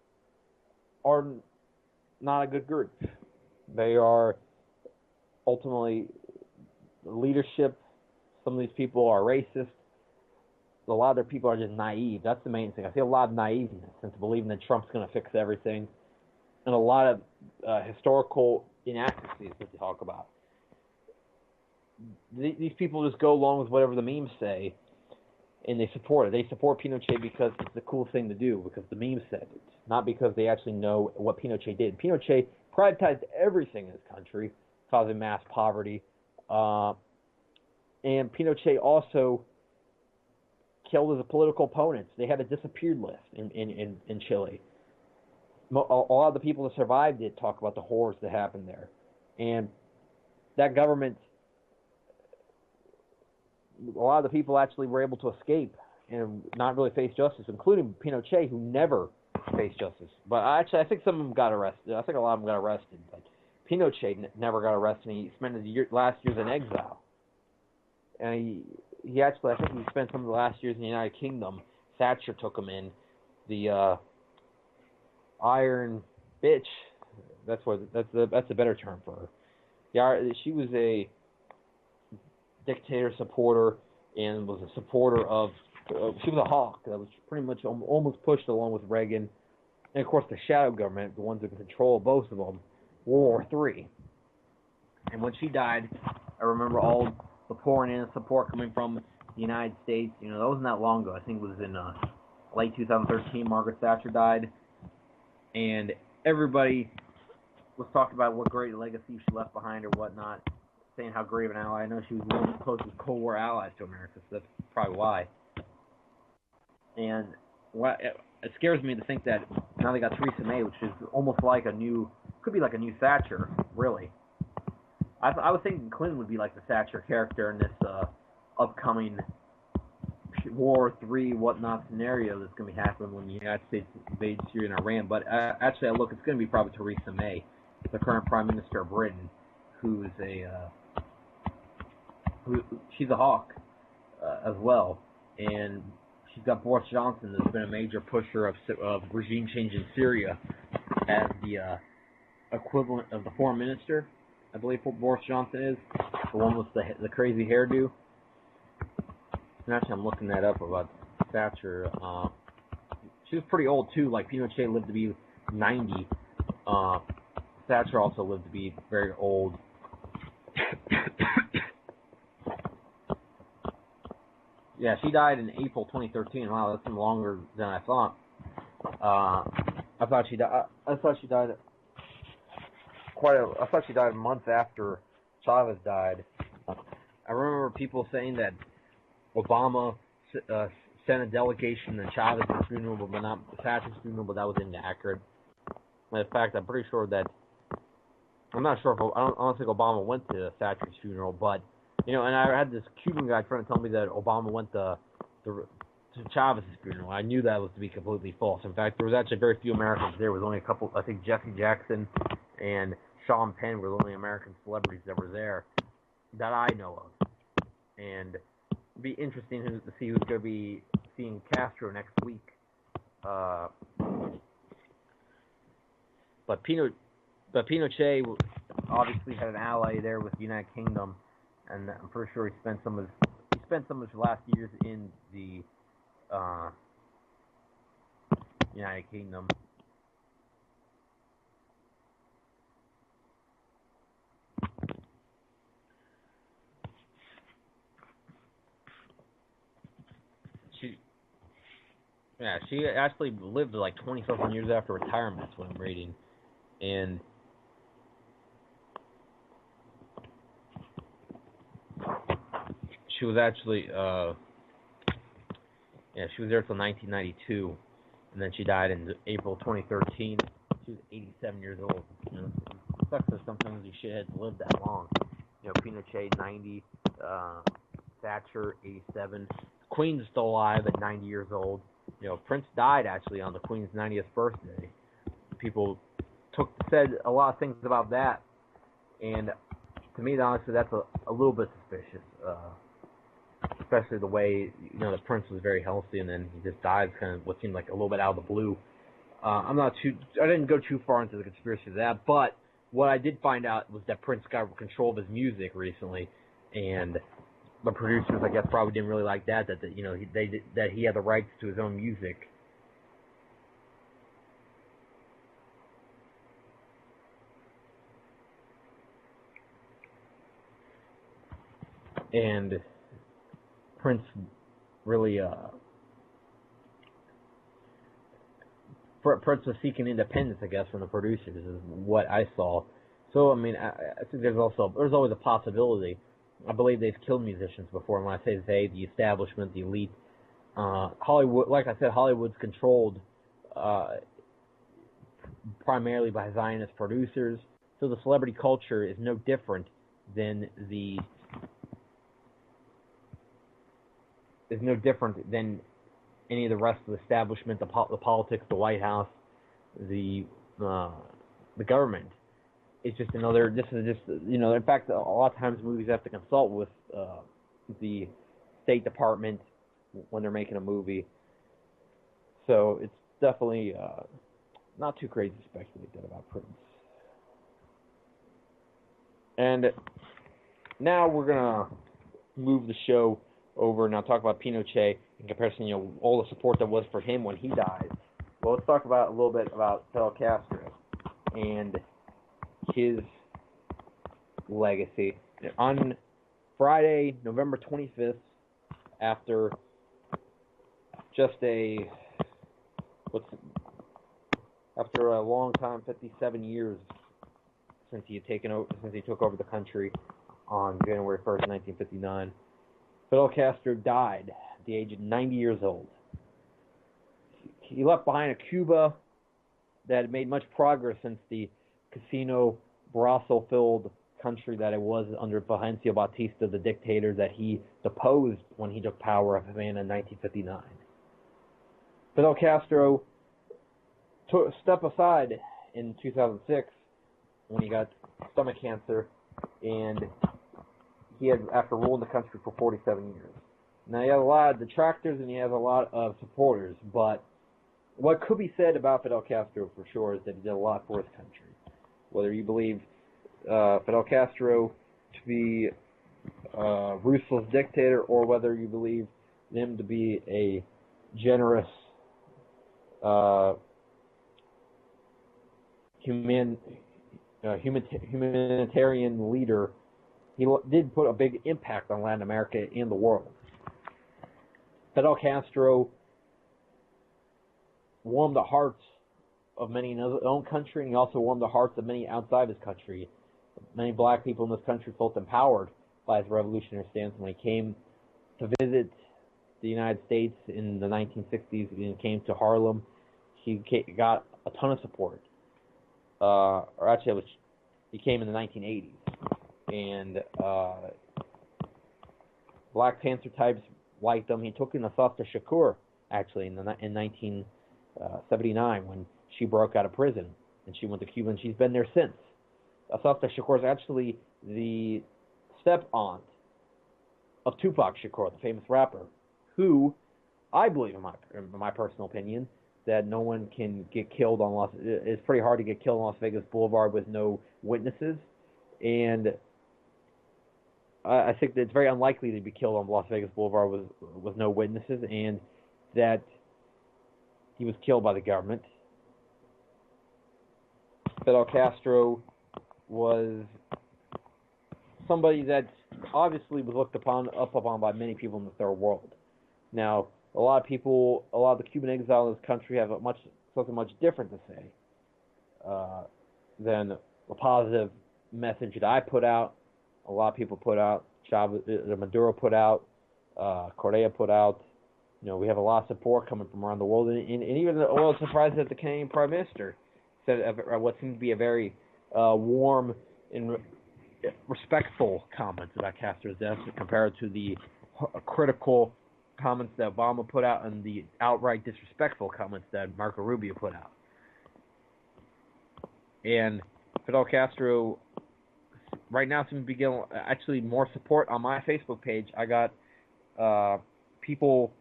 are not a good group. They are ultimately leadership some of these people are racist. A lot of their people are just naive. That's the main thing. I see a lot of naiveness into believing that Trump's going to fix everything, and a lot of historical inaccuracies that they talk about. These people just go along with whatever the memes say, and they support it. They support Pinochet because it's the cool thing to do, because the memes said it, not because they actually know what Pinochet did. Pinochet privatized everything in this country, causing mass poverty, and Pinochet also killed his political opponents. They had a disappeared list in Chile. A lot of the people that survived it talk about the horrors that happened there. And that government, a lot of the people actually were able to escape and not really face justice, including Pinochet, who never faced justice. But actually, I think some of them got arrested. I think a lot of them got arrested. But Pinochet never got arrested. He spent his last years in exile. And he actually, I think he spent some of the last years in the United Kingdom. Thatcher took him in. The Iron Bitch, that's a better term for her. Yeah, she was a dictator supporter and was a supporter of. She was a hawk that was pretty much almost pushed along with Reagan, and of course the shadow government, the ones who can control both of them, World War III. And when she died, I remember all the pouring in support coming from the United States. You know, that wasn't that long ago. I think it was in late 2013. Margaret Thatcher died, and everybody was talking about what great legacy she left behind or whatnot, saying how great of an ally. I know she was one of the closest Cold War allies to America, so that's probably why. And it scares me to think that now they got Theresa May, which is almost like could be like a new Thatcher, really. I was thinking Clinton would be like the Thatcher character in this upcoming War III whatnot scenario that's going to be happening when the United States invades Syria and Iran. But actually, it's going to be probably Theresa May, the current Prime Minister of Britain, who's she's a hawk as well, and she's got Boris Johnson, that's been a major pusher of regime change in Syria, as the equivalent of the foreign minister. I believe Boris Johnson is the one with the crazy hairdo. And actually, I'm looking that up about Thatcher. She was pretty old too. Like Pinochet lived to be 90. Thatcher also lived to be very old. Yeah, she died in April 2013. Wow, that's longer than I thought. I thought she died. I thought she died a month after Chavez died. I remember people saying that Obama sent a delegation to Chavez's funeral, but not Thatcher's funeral, but that was inaccurate. In fact, I'm pretty sure that I don't think Obama went to Thatcher's funeral, but and I had this Cuban guy trying to tell me that Obama went to Chavez's funeral. I knew that was to be completely false. In fact, there was actually very few Americans there. There was only a couple. I think Jesse Jackson and Sean Penn were the only American celebrities that were there that I know of. And it'd be interesting to see who's going to be seeing Castro next week. But Pinochet obviously had an ally there with the United Kingdom, and I'm pretty sure he spent some of his last years in the United Kingdom. She actually lived like 20-something years after retirement, that's what I'm reading. And she was actually, she was there until 1992, and then she died in April 2013. She was 87 years old. It sucks that sometimes these shitheads live that long. Pinochet, 90, Thatcher, 87. Queen's still alive at 90 years old. Prince died actually on the Queen's 90th birthday. People said a lot of things about that, and to me, honestly, that's a little bit suspicious. Especially the way the Prince was very healthy, and then he just died, kind of what seemed like a little bit out of the blue. I didn't go too far into the conspiracy of that, but what I did find out was that Prince got control of his music recently, and the producers, I guess, probably didn't really like that that he had the rights to his own music. And Prince really Prince was seeking independence, I guess, from the producers, is what I saw. So, I mean, I think there's always a possibility. I believe they've killed musicians before, and when I say they, the establishment, the elite, Hollywood, like I said, Hollywood's controlled primarily by Zionist producers, so the celebrity culture is no different than any of the rest of the establishment, the politics, the White House, the government. It's just another. This is just In fact, a lot of times movies have to consult with the State Department when they're making a movie. So it's definitely not too crazy to speculate that about Prince. And now we're gonna move the show over and now talk about Pinochet in comparison, all the support that was for him when he died. Well, let's talk about a little bit about Fidel Castro and his legacy. On Friday, November 25th, after just after a long time, 57 years since he took over the country on January 1st, 1959, Fidel Castro died at the age of 90 years old. He left behind a Cuba that had made much progress since the casino, brothel-filled country that it was under Fulgencio Batista, the dictator that he deposed when he took power of Havana in 1959. Fidel Castro took a step aside in 2006 when he got stomach cancer, and he had, after ruling the country for 47 years. Now, he has a lot of detractors and he has a lot of supporters, but what could be said about Fidel Castro for sure is that he did a lot for his country. Whether you believe Fidel Castro to be a ruthless dictator or whether you believe him to be a generous humanitarian leader, he did put a big impact on Latin America and the world. Fidel Castro warmed the hearts of many in his own country, and he also warmed the hearts of many outside his country. Many black people in this country felt empowered by his revolutionary stance when he came to visit the United States in the 1960s and came to Harlem. He got a ton of support. He came in the 1980s. And Black Panther types liked him. He took in Assata Shakur, actually, in 1979 when she broke out of prison and she went to Cuba, and she's been there since. Assata Shakur is actually the step-aunt of Tupac Shakur, the famous rapper, who I believe, in my personal opinion, that no one can get killed on it's pretty hard to get killed on Las Vegas Boulevard with no witnesses, and I think that it's very unlikely to be killed on Las Vegas Boulevard with no witnesses, and that he was killed by the government. Fidel Castro was somebody that obviously was looked upon by many people in the third world. Now, a lot of the Cuban exiles in this country have something much different to say than the positive message that I put out. A lot of people put out, Maduro put out, Correa put out. We have a lot of support coming from around the world, and even I was surprised that the Canadian Prime Minister said what seemed to be a very warm and respectful comments about Castro's death compared to the critical comments that Obama put out and the outright disrespectful comments that Marco Rubio put out. And Fidel Castro right now seems to be getting actually more support on my Facebook page. I got people.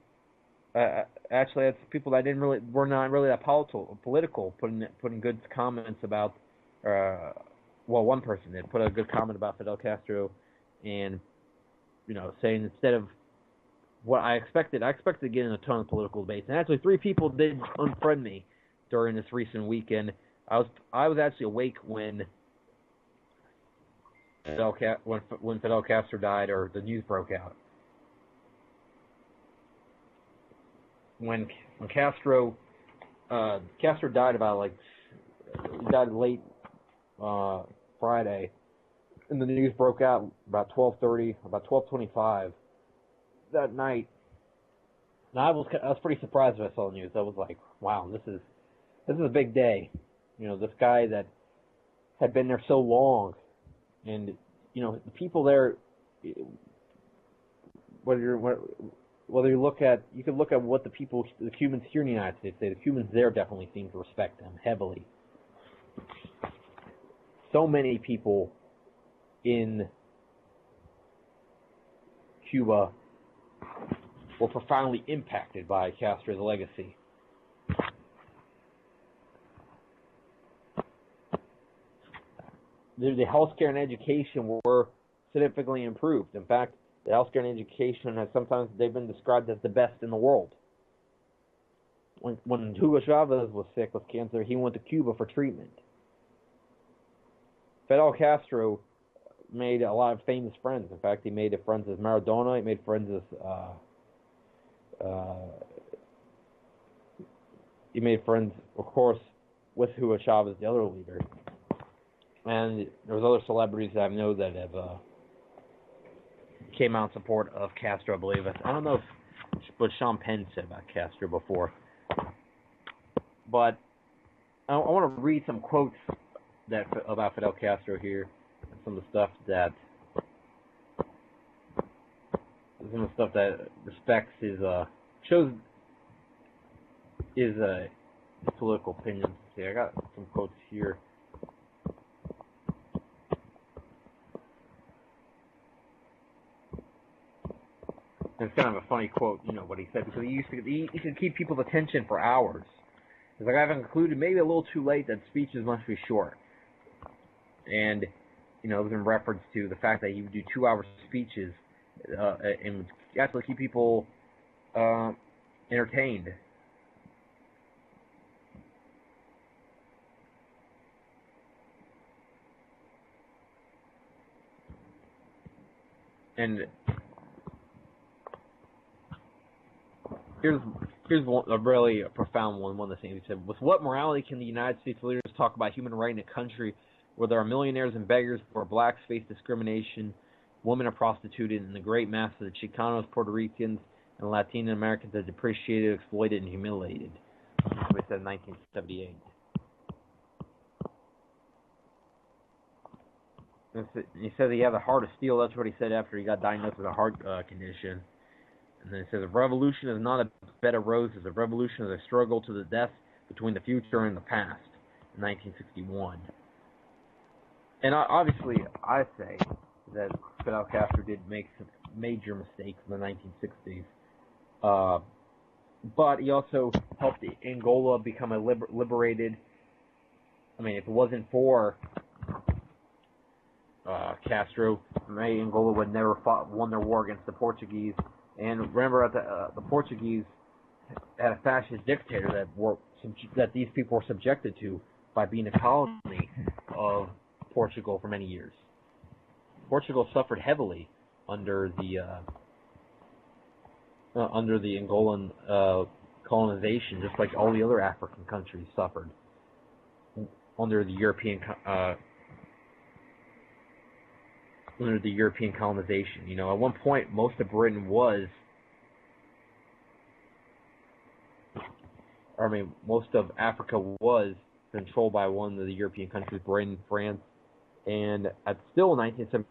Actually, it's people that were not really that political, putting good comments about. One person did put a good comment about Fidel Castro, and saying instead of what I expected to get in a ton of political debates. And actually, 3 people did unfriend me during this recent weekend. I was actually awake when when Fidel Castro died, or the news broke out. When Castro died he died late Friday, and the news broke out about 12:30, about 12:25 that night. And I was pretty surprised when I saw the news. I was like, wow, this is a big day. This guy that had been there so long, and the people there, whether you could look at what the Cubans here in the United States say. The Cubans there definitely seem to respect them heavily. So many people in Cuba were profoundly impacted by Castro's legacy. The healthcare and education were significantly improved. In fact, the healthcare and education they've been described as the best in the world. When Hugo Chavez was sick with cancer, he went to Cuba for treatment. Fidel Castro made a lot of famous friends. In fact, he made friends with Maradona. He made friends with of course, with Hugo Chavez, the other leader. And there was other celebrities that I know that have came out in support of Castro, I believe. I don't know what Sean Penn said about Castro before. But I want to read some quotes about Fidel Castro here, and some of the stuff that respects shows his political opinions. See, I got some quotes here. And it's kind of a funny quote, what he said, because he could keep people's attention for hours. It's like, I've concluded, maybe a little too late, that speeches must be short. And, it was in reference to the fact that he would do 2-hour speeches and would actually keep people entertained. And here's a really profound one that's saying. He said, with what morality can the United States leaders talk about human rights in a country where there are millionaires and beggars, where blacks face discrimination, women are prostituted, and the great mass of the Chicanos, Puerto Ricans, and Latin Americans are depreciated, exploited, and humiliated? That's what he said in 1978. He said he had a heart of steel. That's what he said after he got diagnosed with a heart condition. And then he says, a revolution is not a bed of roses. A revolution is a struggle to the death between the future and the past, in 1961. And obviously, I say that Fidel Castro did make some major mistakes in the 1960s. But he also helped Angola become a liberated. I mean, if it wasn't for Castro, Angola would never won their war against the Portuguese. And remember, the Portuguese had a fascist dictator that these people were subjected to by being a colony of Portugal for many years. Portugal suffered heavily under the Angolan colonization, just like all the other African countries suffered under the European colonization. At one point, most of Britain most of Africa was controlled by one of the European countries, Britain, France, and still in 1970.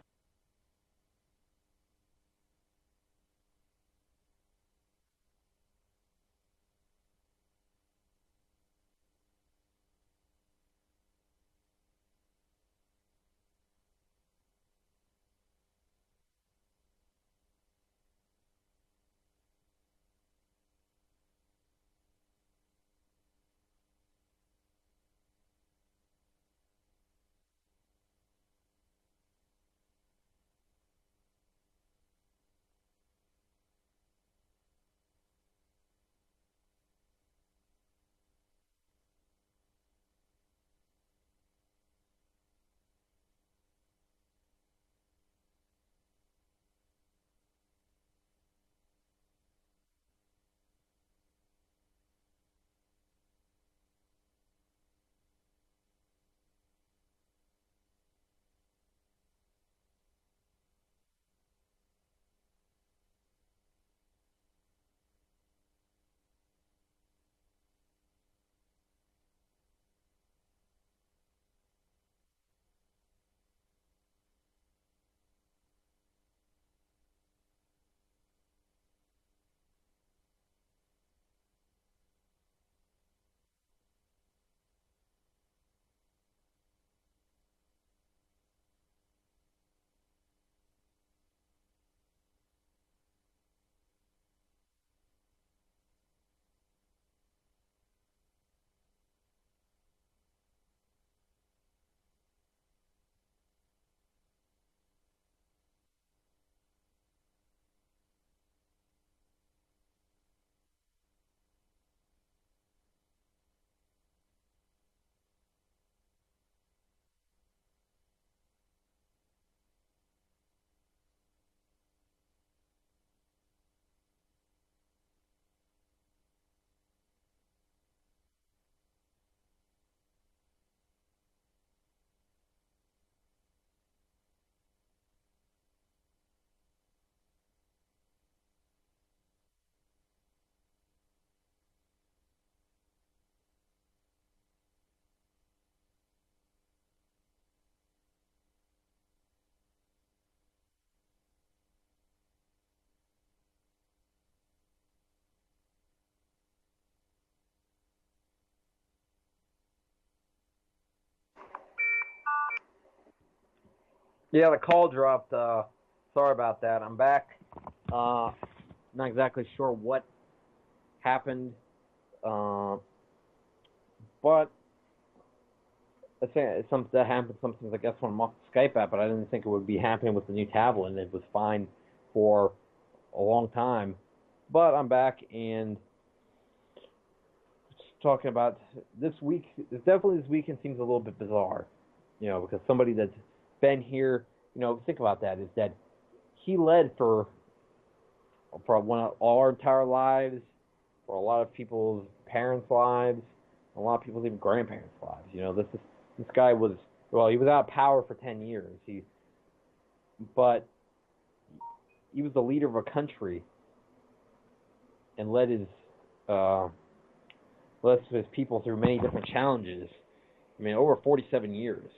Yeah, the call dropped. Sorry about that. I'm back. Not exactly sure what happened, uh, but I think it's something that happens sometimes. I guess when I'm off the Skype app, but I didn't think it would be happening with the new tablet, and it was fine for a long time. But I'm back and talking about this week. Definitely this weekend seems a little bit bizarre, because somebody that's been here, think about that, is that he led for one of our entire lives, for a lot of people's parents' lives, a lot of people's even grandparents' lives. This guy was, well, he was out of power for 10 years. But he was the leader of a country and uh, led his people through many different challenges. I mean, over 47 years.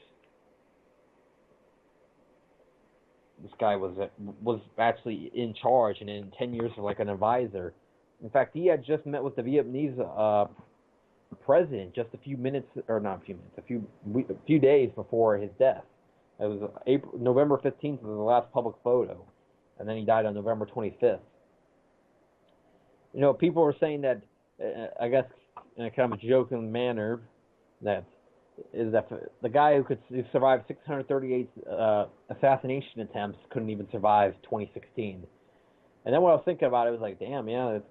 This guy was actually in charge, and in 10 years like an advisor. In fact, he had just met with the Vietnamese president just a few minutes, or not a few minutes, a few days before his death. It was November 15th was the last public photo, and then he died on November 25th. People were saying that, I guess in a kind of a joking manner, that the guy who survived 638 assassination attempts couldn't even survive 2016. And then when I was thinking about it, I was like, damn, yeah, it's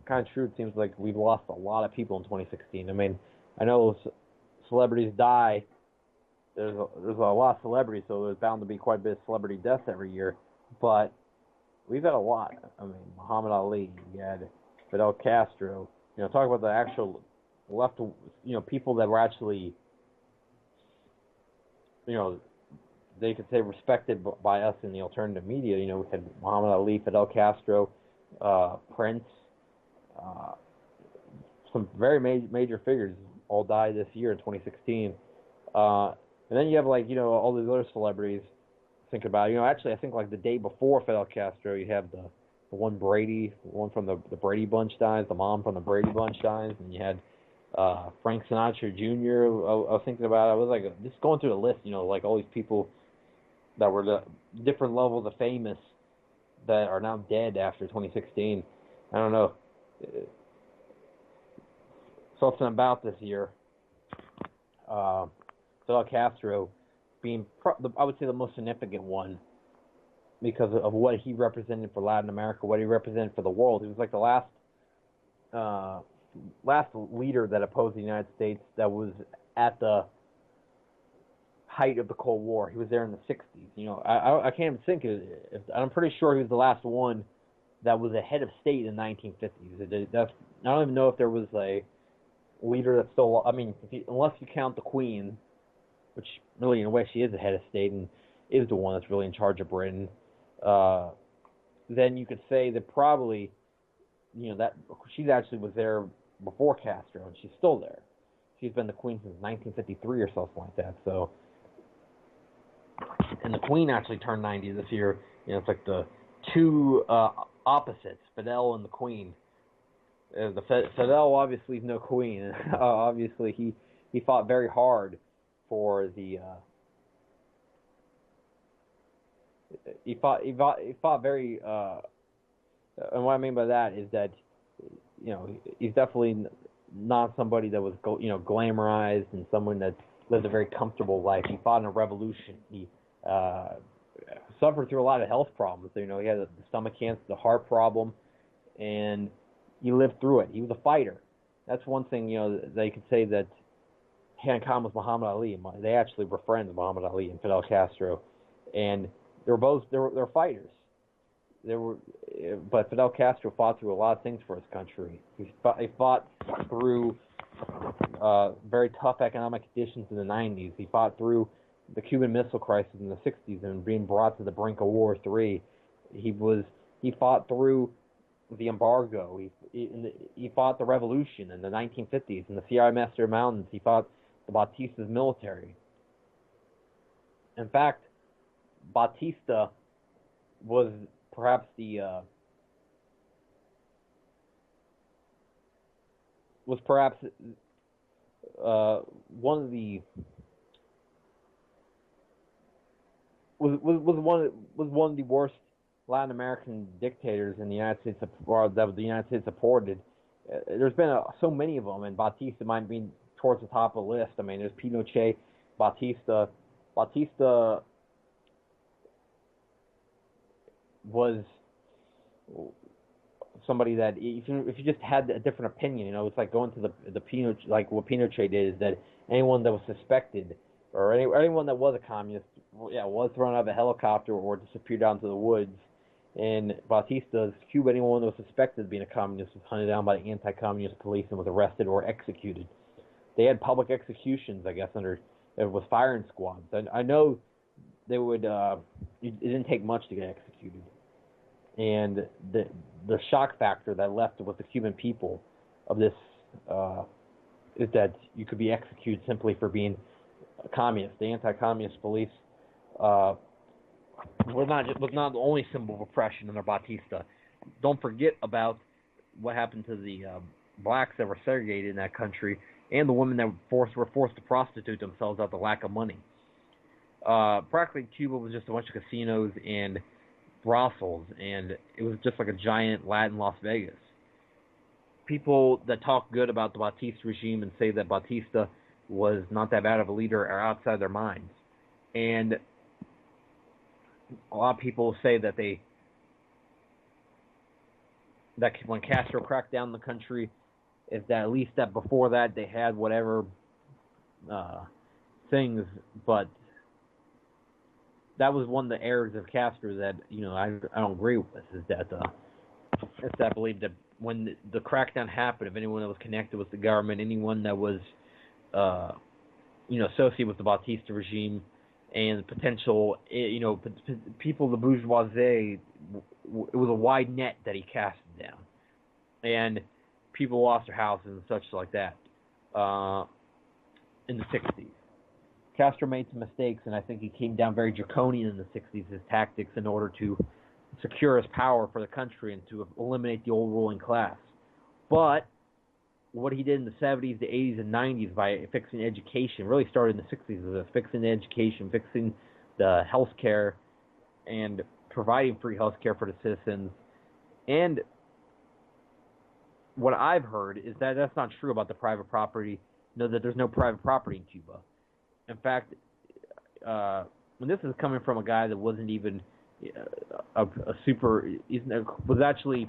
kind of true. It seems like we've lost a lot of people in 2016. I mean, I know celebrities die. There's a lot of celebrities, so there's bound to be quite a bit of celebrity deaths every year. But we've had a lot. I mean, Muhammad Ali, you had Fidel Castro. Talk about the actual left, people that were actually, they could say respected by us in the alternative media. We had Muhammad Ali, Fidel Castro, Prince, some very major figures all died this year in 2016. And then you have all these other celebrities. Think about actually I think like the day before Fidel Castro, you have the one Brady, the one from the Brady Bunch dies, the mom from the Brady Bunch dies, and you had Frank Sinatra Jr. I was thinking about. I was like just going through the list, like all these people that were the different levels of famous that are now dead after 2016. I don't know. Something about this year. Fidel Castro being, I would say, the most significant one because of what he represented for Latin America, what he represented for the world. He was like the last leader that opposed the United States that was at the height of the Cold War. He was there in the 60s. I can't even think. I'm pretty sure he was the last one that was a head of state in the 1950s. I don't even know if there was a leader that's still. I mean, unless you count the Queen, which really in a way she is the head of state and is the one that's really in charge of Britain. Then you could say that probably, that she actually was there before Castro, and she's still there. She's been the queen since 1953 or something like that. So, and the queen actually turned 90 this year. It's like the two opposites, Fidel and the queen. Fidel obviously is no queen. Obviously, he fought very hard for the. He fought very. And what I mean by that is that, he's definitely not somebody that was glamorized and someone that lived a very comfortable life. He fought in a revolution. He suffered through a lot of health problems. He had the stomach cancer, the heart problem, and he lived through it. He was a fighter. That's one thing, they could say that he had in common with Muhammad Ali. They actually were friends, Muhammad Ali and Fidel Castro, and they were fighters. But Fidel Castro fought through a lot of things for his country. He fought through very tough economic conditions in the 90s. He fought through the Cuban Missile Crisis in the 60s and being brought to the brink of World War III. He fought through the embargo. He fought the revolution in the 1950s in the Sierra Maestra Mountains. He fought the Batista's military. In fact, Batista was perhaps one of the was one of the worst Latin American dictators in the United States, or that the United States supported. There's been so many of them, and Batista might be towards the top of the list. I mean, there's Pinochet, Batista. Batista was somebody that if you just had a different opinion, it's like going to the Pinochet, like what Pinochet did is that anyone that was suspected or anyone that was a communist, was thrown out of a helicopter or disappeared out into the woods. In Batista's Cuba, anyone that was suspected of being a communist was hunted down by the anti-communist police and was arrested or executed. They had public executions, I guess, it was firing squads. I know they would. It didn't take much to get executed, and the shock factor that left with the Cuban people of this is that you could be executed simply for being a communist. The anti-communist police was not the only symbol of oppression under Batista. Don't forget about what happened to the blacks that were segregated in that country, and the women that were forced to prostitute themselves out of the lack of money. Practically, Cuba was just a bunch of casinos and brothels, and it was just like a giant Latin Las Vegas. People that talk good about the Batista regime and say that Batista was not that bad of a leader are outside their minds. And a lot of people say that when Castro cracked down the country, is that at least that before that they had whatever things, but that was one of the errors of Castro that I don't agree with. Is that I believe that when the crackdown happened, if anyone that was connected with the government, anyone that was associated with the Batista regime and potential people, the bourgeoisie, it was a wide net that he casted down, and people lost their houses and such like that in the 60s. Castro made some mistakes, and I think he came down very draconian in the 60s, his tactics, in order to secure his power for the country and to eliminate the old ruling class. But what he did in the 70s, the 80s, and 90s by fixing education really started in the 60s. It was fixing the education, fixing the health care, and providing free health care for the citizens. And what I've heard is that that's not true about the private property. That there's no private property in Cuba. In fact, when this is coming from a guy that wasn't even was actually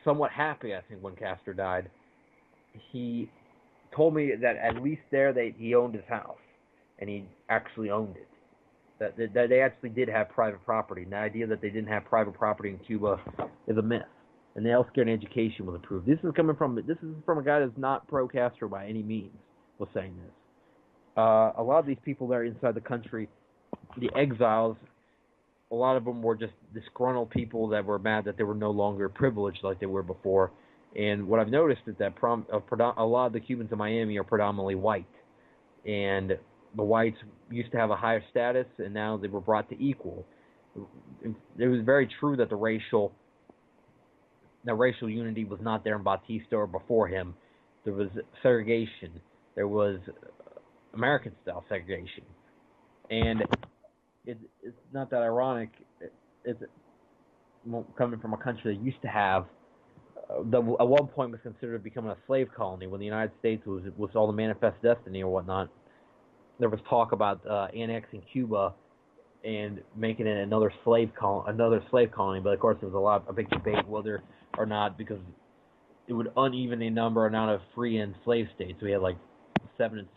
somewhat happy, I think, when Castro died. He told me that at least there he owned his house, and he actually owned it. That they actually did have private property. And the idea that they didn't have private property in Cuba is a myth. And the healthcare and education was approved. This is from a guy that's not pro-Castro by any means, was saying this. A lot of these people that are inside the country, the exiles, a lot of them were just disgruntled people that were mad that they were no longer privileged like they were before. And what I've noticed is that a lot of the Cubans in Miami are predominantly white. And the whites used to have a higher status, and now they were brought to equal. It was very true that the racial unity was not there in Batista or before him. There was segregation. There was American-style segregation. And it's not that ironic. It's coming from a country that used to have, that at one point was considered becoming a slave colony when the United States was all the manifest destiny or whatnot. There was talk about annexing Cuba and making it another slave colony. But of course, there was a big debate whether or not, because it would uneven the amount of free and slave states. We had like seven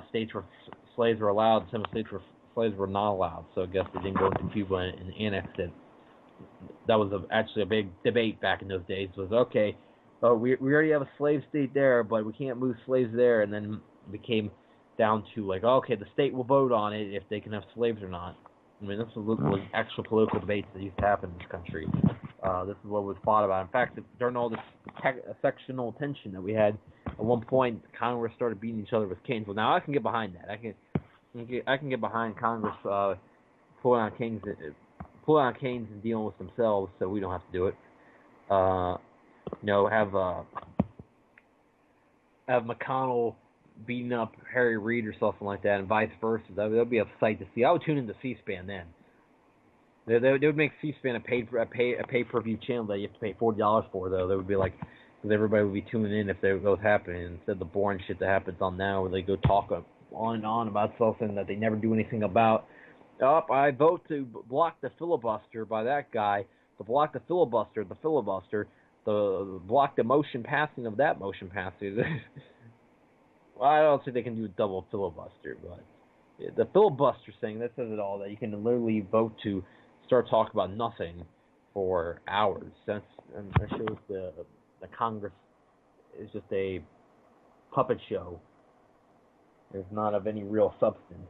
states where slaves were allowed, 7 states where slaves were not allowed. So I guess they didn't go into Cuba and annexed it. That was actually a big debate back in those days. Was okay, we already have a slave state there, but we can't move slaves there. And then it came down to like, okay, the state will vote on it if they can have slaves or not. I mean, this was actual political debates that used to happen in this country. This is what was fought about. In fact, during all this sectional tension that we had, at one point, Congress started beating each other with canes. Well, now I can get behind that. I can get behind Congress pulling out canes and dealing with themselves, so we don't have to do it. Have McConnell beating up Harry Reid or something like that, and vice versa. That would be a sight to see. I would tune into C-SPAN then. They would make C-SPAN a pay-per-view channel that you have to pay $40 for, though. They would be like, because everybody would be tuning in if that was happening, instead of the boring shit that happens on now, where they go talk on and on about something that they never do anything about. I vote to block the filibuster by that guy, to block the filibuster, the block the motion passing of that motion passing. Well, I don't think they can do a double filibuster, but the filibuster thing, that says it all, that you can literally vote to start talking about nothing for hours. That shows the Congress is just a puppet show. It's not of any real substance.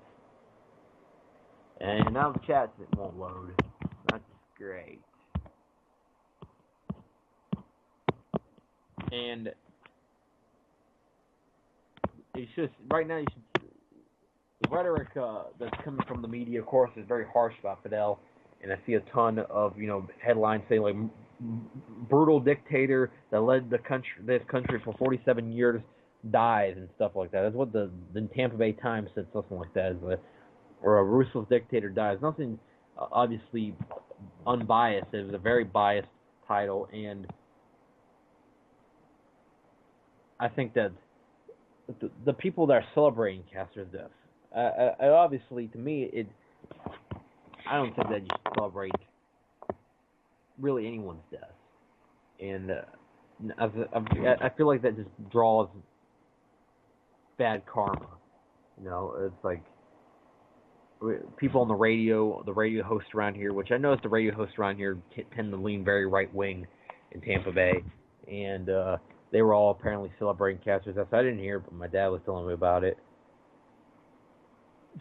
And now the chat won't load. That's great. And it's just, right now, the rhetoric that's coming from the media, of course, is very harsh about Fidel. And I see a ton of, headlines saying, like, brutal dictator that led this country for 47 years dies and stuff like that. That's what the Tampa Bay Times said, something like that. Or a ruthless dictator dies. Nothing obviously unbiased. It was a very biased title, and I think that the people that are celebrating Castro's death, obviously, to me, I don't think that you should celebrate really anyone's death, and I feel like that just draws bad karma. It's like people on the radio hosts around here, which I noticed the radio hosts around here tend to lean very right wing in Tampa Bay, and they were all apparently celebrating Castro's death. I didn't hear, but my dad was telling me about it.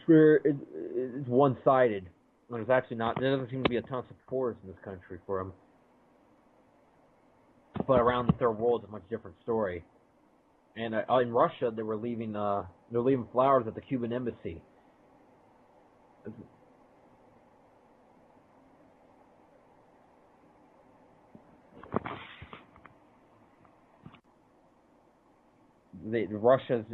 It's one-sided. There's actually not. There doesn't seem to be a ton of supporters in this country for him. But around the third world, it's a much different story. And in Russia, they're leaving flowers at the Cuban embassy. Russia,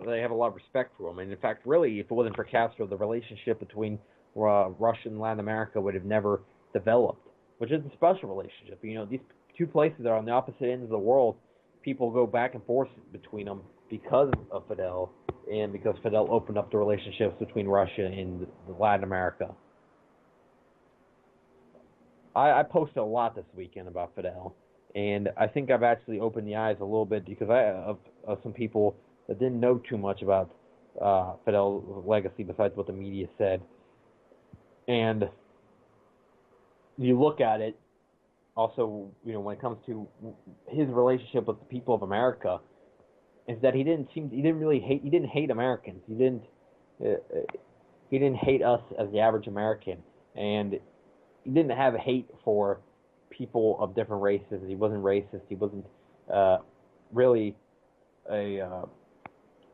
they have a lot of respect for him. And in fact, really, if it wasn't for Castro, the relationship between Russia and Latin America would have never developed, which is a special relationship. These two places are on the opposite ends of the world. People go back and forth between them because of Fidel, and because Fidel opened up the relationships between Russia and Latin America. I posted a lot this weekend about Fidel, and I think I've actually opened the eyes a little bit because of some people that didn't know too much about Fidel's legacy besides what the media said. And you look at it, also, when it comes to his relationship with the people of America, is that he didn't hate Americans. He didn't hate us as the average American, and he didn't have hate for people of different races. He wasn't racist. He wasn't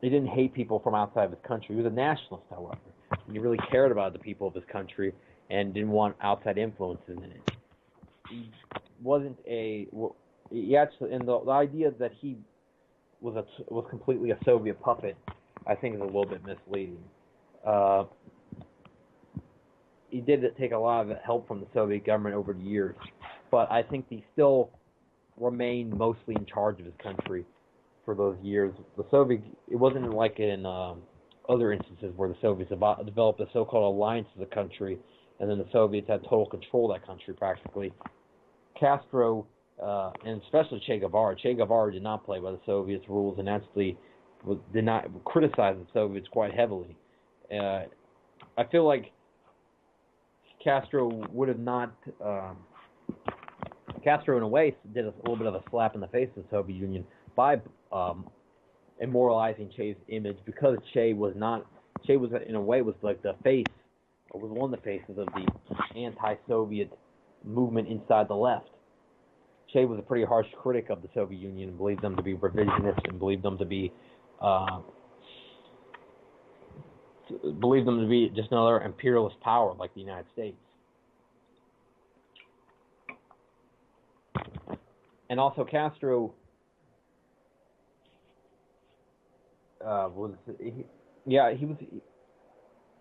he didn't hate people from outside of his country. He was a nationalist, however. And he really cared about the people of his country and didn't want outside influences in it. He wasn't he actually, and the idea that he was completely a Soviet puppet, I think, is a little bit misleading. He did take a lot of help from the Soviet government over the years, but I think he still remained mostly in charge of his country for those years. It wasn't like in other instances where the Soviets developed a so-called alliance of the country, and then the Soviets had total control of that country practically. Castro, and especially Che Guevara did not play by the Soviets' rules and actually did not criticize the Soviets quite heavily. I feel like Castro would have not. Castro, in a way, did a little bit of a slap in the face of the Soviet Union by immortalizing Che's image, because Che was in a way like the face, or was one of the faces of the anti-Soviet movement inside the left. Che was a pretty harsh critic of the Soviet Union and believed them to be revisionist and believed them to be just another imperialist power like the United States. and also Castro was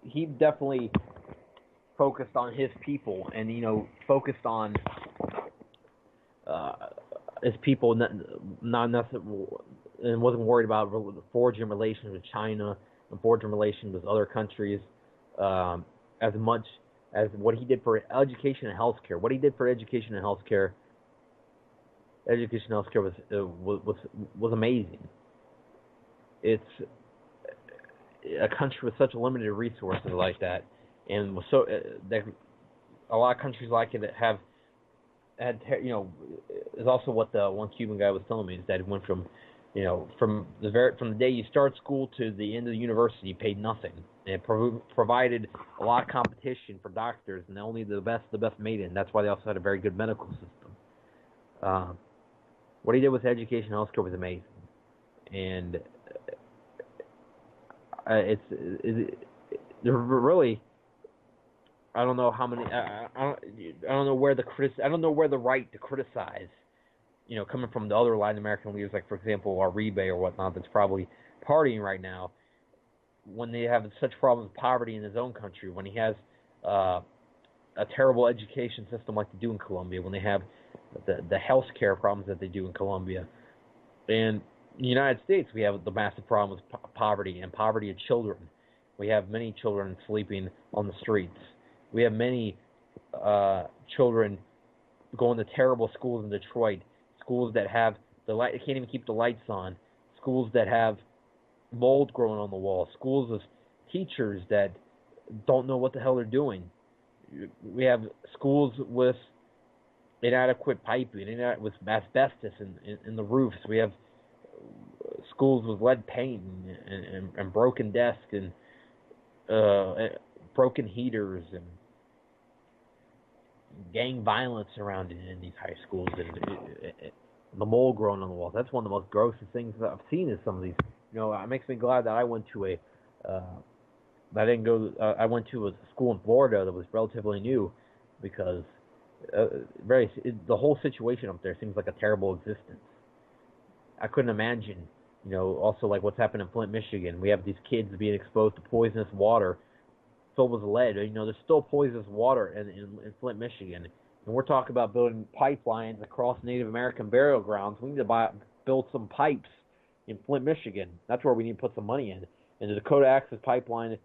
he definitely focused on his people, and focused on uh, his people, not necessarily, and wasn't worried about forging relations with China and forging relations with other countries as much as what he did for education and healthcare. What he did for education and healthcare was amazing. It's a country with such limited resources like that, and was so that a lot of countries like it have had is also what the one Cuban guy was telling me, is that it went from from the day you start school to the end of the university, you paid nothing. And it provided a lot of competition for doctors, and only the best made it. And that's why they also had a very good medical system. What he did with education and healthcare was amazing, and it's really, I don't know how many. I don't know where the right to criticize, coming from the other Latin American leaders, like for example Uribe or whatnot, that's probably partying right now, when they have such problems with poverty in his own country, when he has a terrible education system like they do in Colombia, when they have the health care problems that they do in Colombia, and in the United States we have the massive problem with poverty and poverty of children. We have many children sleeping on the streets. We have many children going to terrible schools in Detroit, schools that have they can't even keep the lights on, schools that have mold growing on the wall, schools with teachers that don't know what the hell they're doing. We have schools with inadequate piping, with asbestos in the roofs. We have schools with lead paint and broken desks and broken heaters and gang violence around in these high schools, and the mold growing on the walls. That's one of the most grossest things that I've seen in some of these. It makes me glad that I went to I went to a school in Florida that was relatively new, because the whole situation up there seems like a terrible existence. I couldn't imagine, also like what's happened in Flint, Michigan. We have these kids being exposed to poisonous water filled with lead. There's still poisonous water in Flint, Michigan. And we're talking about building pipelines across Native American burial grounds. We need to build some pipes in Flint, Michigan. That's where we need to put some money in. And the Dakota Access Pipeline,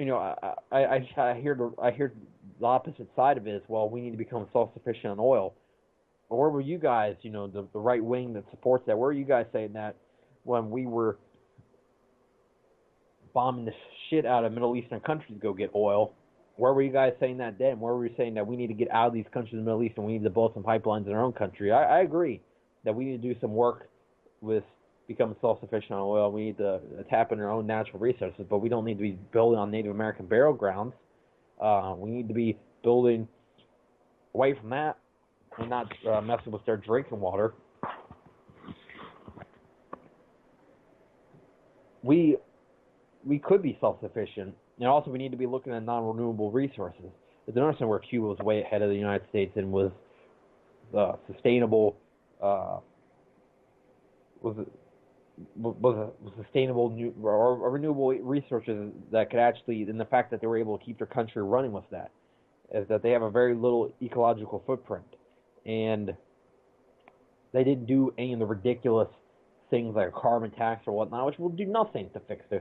I hear the opposite side of it as well. We need to become self-sufficient on oil. Or where were you guys, the right wing that supports that? Where were you guys saying that when we were bombing the shit out of Middle Eastern countries to go get oil? Where were you guys saying that then? Where were you saying that we need to get out of these countries in the Middle East and we need to build some pipelines in our own country? I agree that we need to do some work with becoming self-sufficient on oil. We need to tap into our own natural resources, but we don't need to be building on Native American burial grounds. We need to be building away from that and not messing with their drinking water. We could be self-sufficient, and also we need to be looking at non-renewable resources. It's interesting where Cuba was way ahead of the United States and was sustainable. Was sustainable or renewable resources that could actually, in the fact that they were able to keep their country running with that, is that they have a very little ecological footprint, and they didn't do any of the ridiculous things like a carbon tax or whatnot, which will do nothing to fix the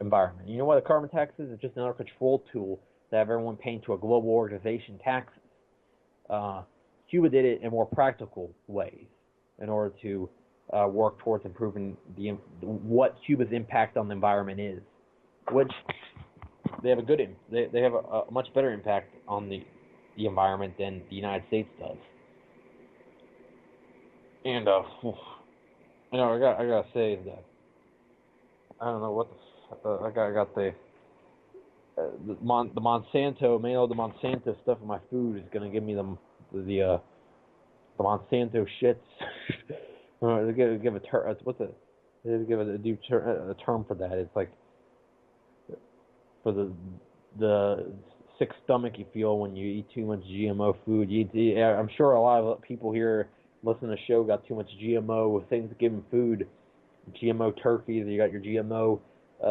environment. You know what a carbon tax is? It's just another control tool to have everyone paying to a global organization taxes. Cuba did it in more practical ways in order to work towards improving what Cuba's impact on the environment is, which they have they have a much better impact on the environment than the United States does. And I gotta say that I don't know what I got the Monsanto, the Monsanto stuff in my food is gonna give me the Monsanto shits. Give a term. Give a term for that. It's like for the sick stomach you feel when you eat too much GMO food. I'm sure a lot of people here listening to the show got too much GMO Thanksgiving food, GMO turkeys. You got your GMO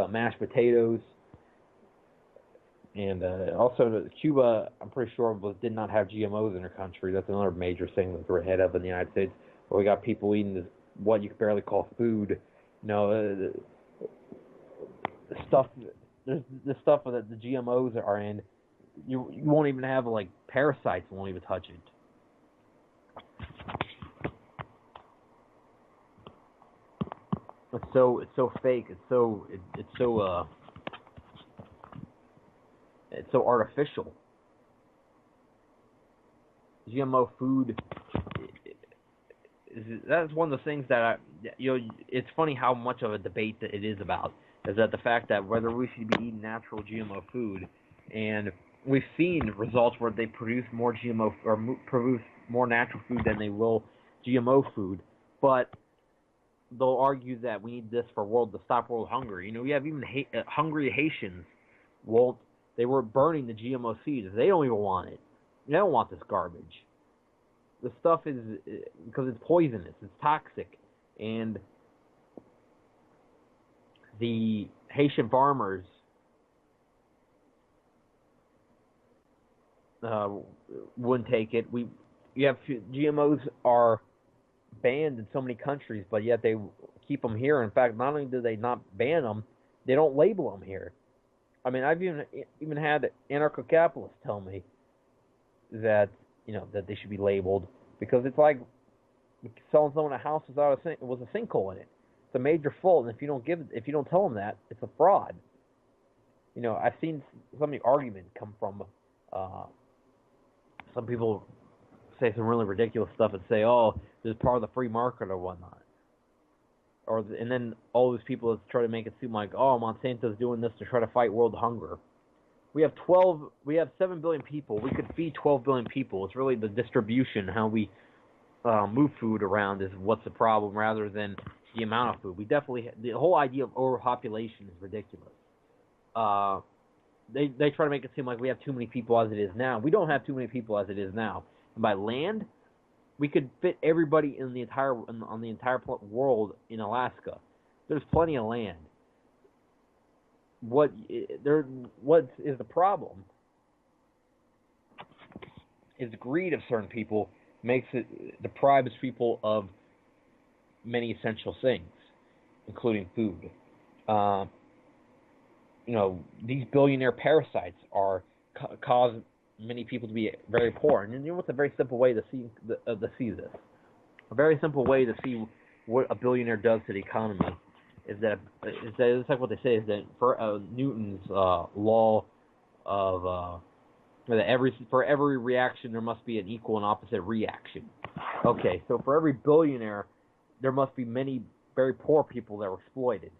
mashed potatoes, and also Cuba. I'm pretty sure did not have GMOs in their country. That's another major thing that we're ahead of in the United States. Where we got people eating what you could barely call food. The stuff. There's the stuff that the GMOs are in. You won't even have like parasites won't even touch it. It's so fake. It's so artificial. GMO food. That's one of the things that it's funny how much of a debate that it is about. Is that the fact that whether we should be eating natural GMO food, and we've seen results where they produce more GMO or produce more natural food than they will GMO food, but they'll argue that we need this for to stop world hunger. We have even hungry Haitians. Well, they were burning the GMO seeds. They don't even want it. They don't want this garbage. The stuff is because it's poisonous. It's toxic, and the Haitian farmers wouldn't take it. You have GMOs are banned in so many countries, but yet they keep them here. In fact, not only do they not ban them, they don't label them here. I mean, I've even had anarcho-capitalists tell me that that they should be labeled because it's like selling someone a house without a sinkhole in it. It's a major fault, and if you don't tell them that, it's a fraud. I've seen some of the argument come from some people say some really ridiculous stuff and say, "Oh, this is part of the free market or whatnot," and then all these people try to make it seem like, "Oh, Monsanto's doing this to try to fight world hunger." We have 7 billion people. We could feed 12 billion people. It's really the distribution, how we move food around is what's the problem rather than the amount of food. The whole idea of overpopulation is ridiculous. They try to make it seem like we have too many people as it is now. We don't have too many people as it is now. And by land, we could fit everybody on the entire world in Alaska. There's plenty of land. What is the problem? Is greed of certain people deprives people of many essential things, including food. These billionaire parasites cause many people to be very poor. And what's a very simple way to see this? A very simple way to see what a billionaire does to the economy is that it's like what they say is that for Newton's law of that for every reaction there must be an equal and opposite reaction. Okay, so for every billionaire, there must be many very poor people that were exploited.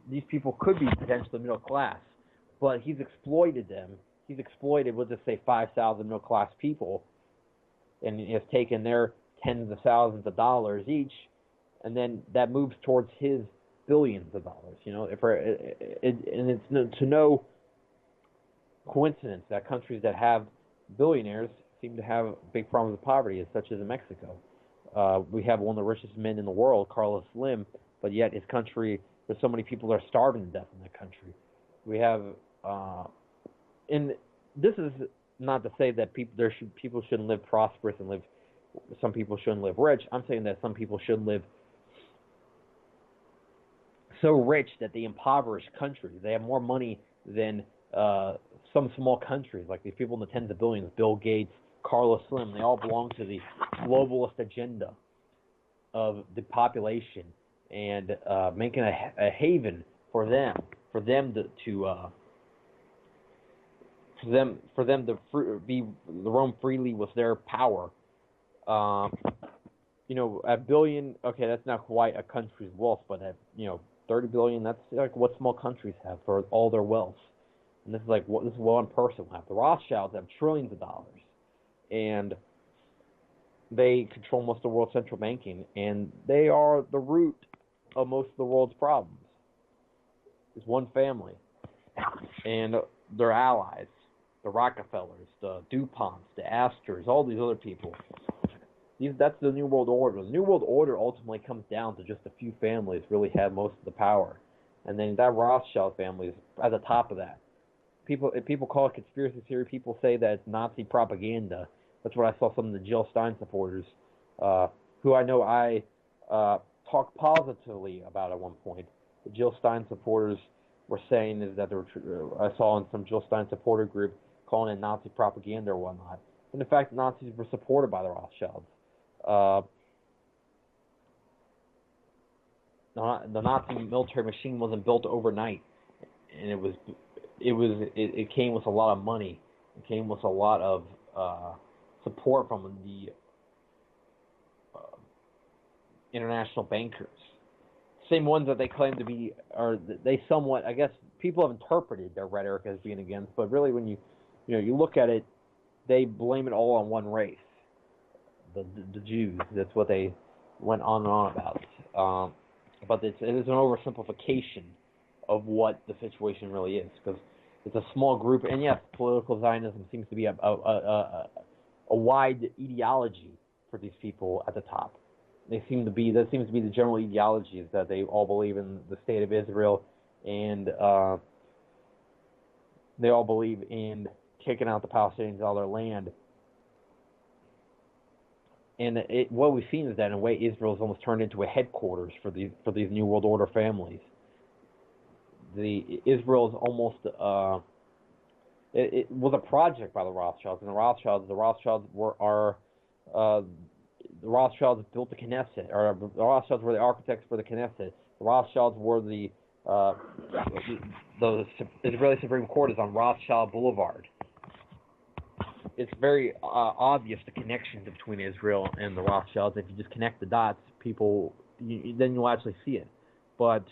These people could be potentially middle class, but he's exploited them. He's exploited, we'll just say 5,000 middle class people, and he has taken their tens of thousands of dollars each, and then that moves towards his billions of dollars. And it's to no coincidence that countries that have billionaires seem to have big problems with poverty, such as in Mexico. We have one of the richest men in the world, Carlos Slim, but yet his country, there's so many people that are starving to death in that country. We have, and this is not to say that people shouldn't live prosperous and some people shouldn't live rich. I'm saying that some people should live so rich that they impoverish countries. They have more money than some small countries, like these people in the tens of billions, Bill Gates, Carlos Slim. They all belong to the globalist agenda of the population and making a haven for them to roam freely with their power. A billion, okay, that's not quite a country's wealth, but at 30 billion, that's like what small countries have for all their wealth. And this is like what one person will have. The Rothschilds have trillions of dollars, and they control most of the world's central banking, and they are the root of most of the world's problems. It's one family. and their allies, the Rockefellers, the DuPonts, the Astors, all these other people. That's the New World Order. The New World Order ultimately comes down to just a few families really have most of the power, and then that Rothschild family is at the top of that. People call it conspiracy theory. People say that it's Nazi propaganda. That's what I saw some of the Jill Stein supporters, who I know I talked positively about at one point. The Jill Stein supporters were saying is that I saw in some Jill Stein supporter group calling it Nazi propaganda or whatnot. And in fact, Nazis were supported by the Rothschilds. The Nazi military machine wasn't built overnight, and it came with a lot of money. It came with a lot of support from the international bankers, same ones that they claim to be, or they somewhat, I guess, people have interpreted their rhetoric as being against, but really when you look at it, they blame it all on one race, the Jews. That's what they went on and on about. But it is an oversimplification of what the situation really is, because it's a small group, and yes, political Zionism seems to be a wide ideology for these people at the top. That seems to be the general ideology, is that they all believe in the state of Israel, and they all believe in kicking out the Palestinians out of their land. And what we've seen is that in a way Israel has almost turned into a headquarters for these New World Order families. Israel is almost it was a project by the Rothschilds, and the Rothschilds built the Knesset, or the Rothschilds were the architects for the Knesset. The Rothschilds were the Israeli Supreme Court is on Rothschild Boulevard. It's very obvious the connection between Israel and the Rothschilds. If you just connect the dots, then you'll actually see it. But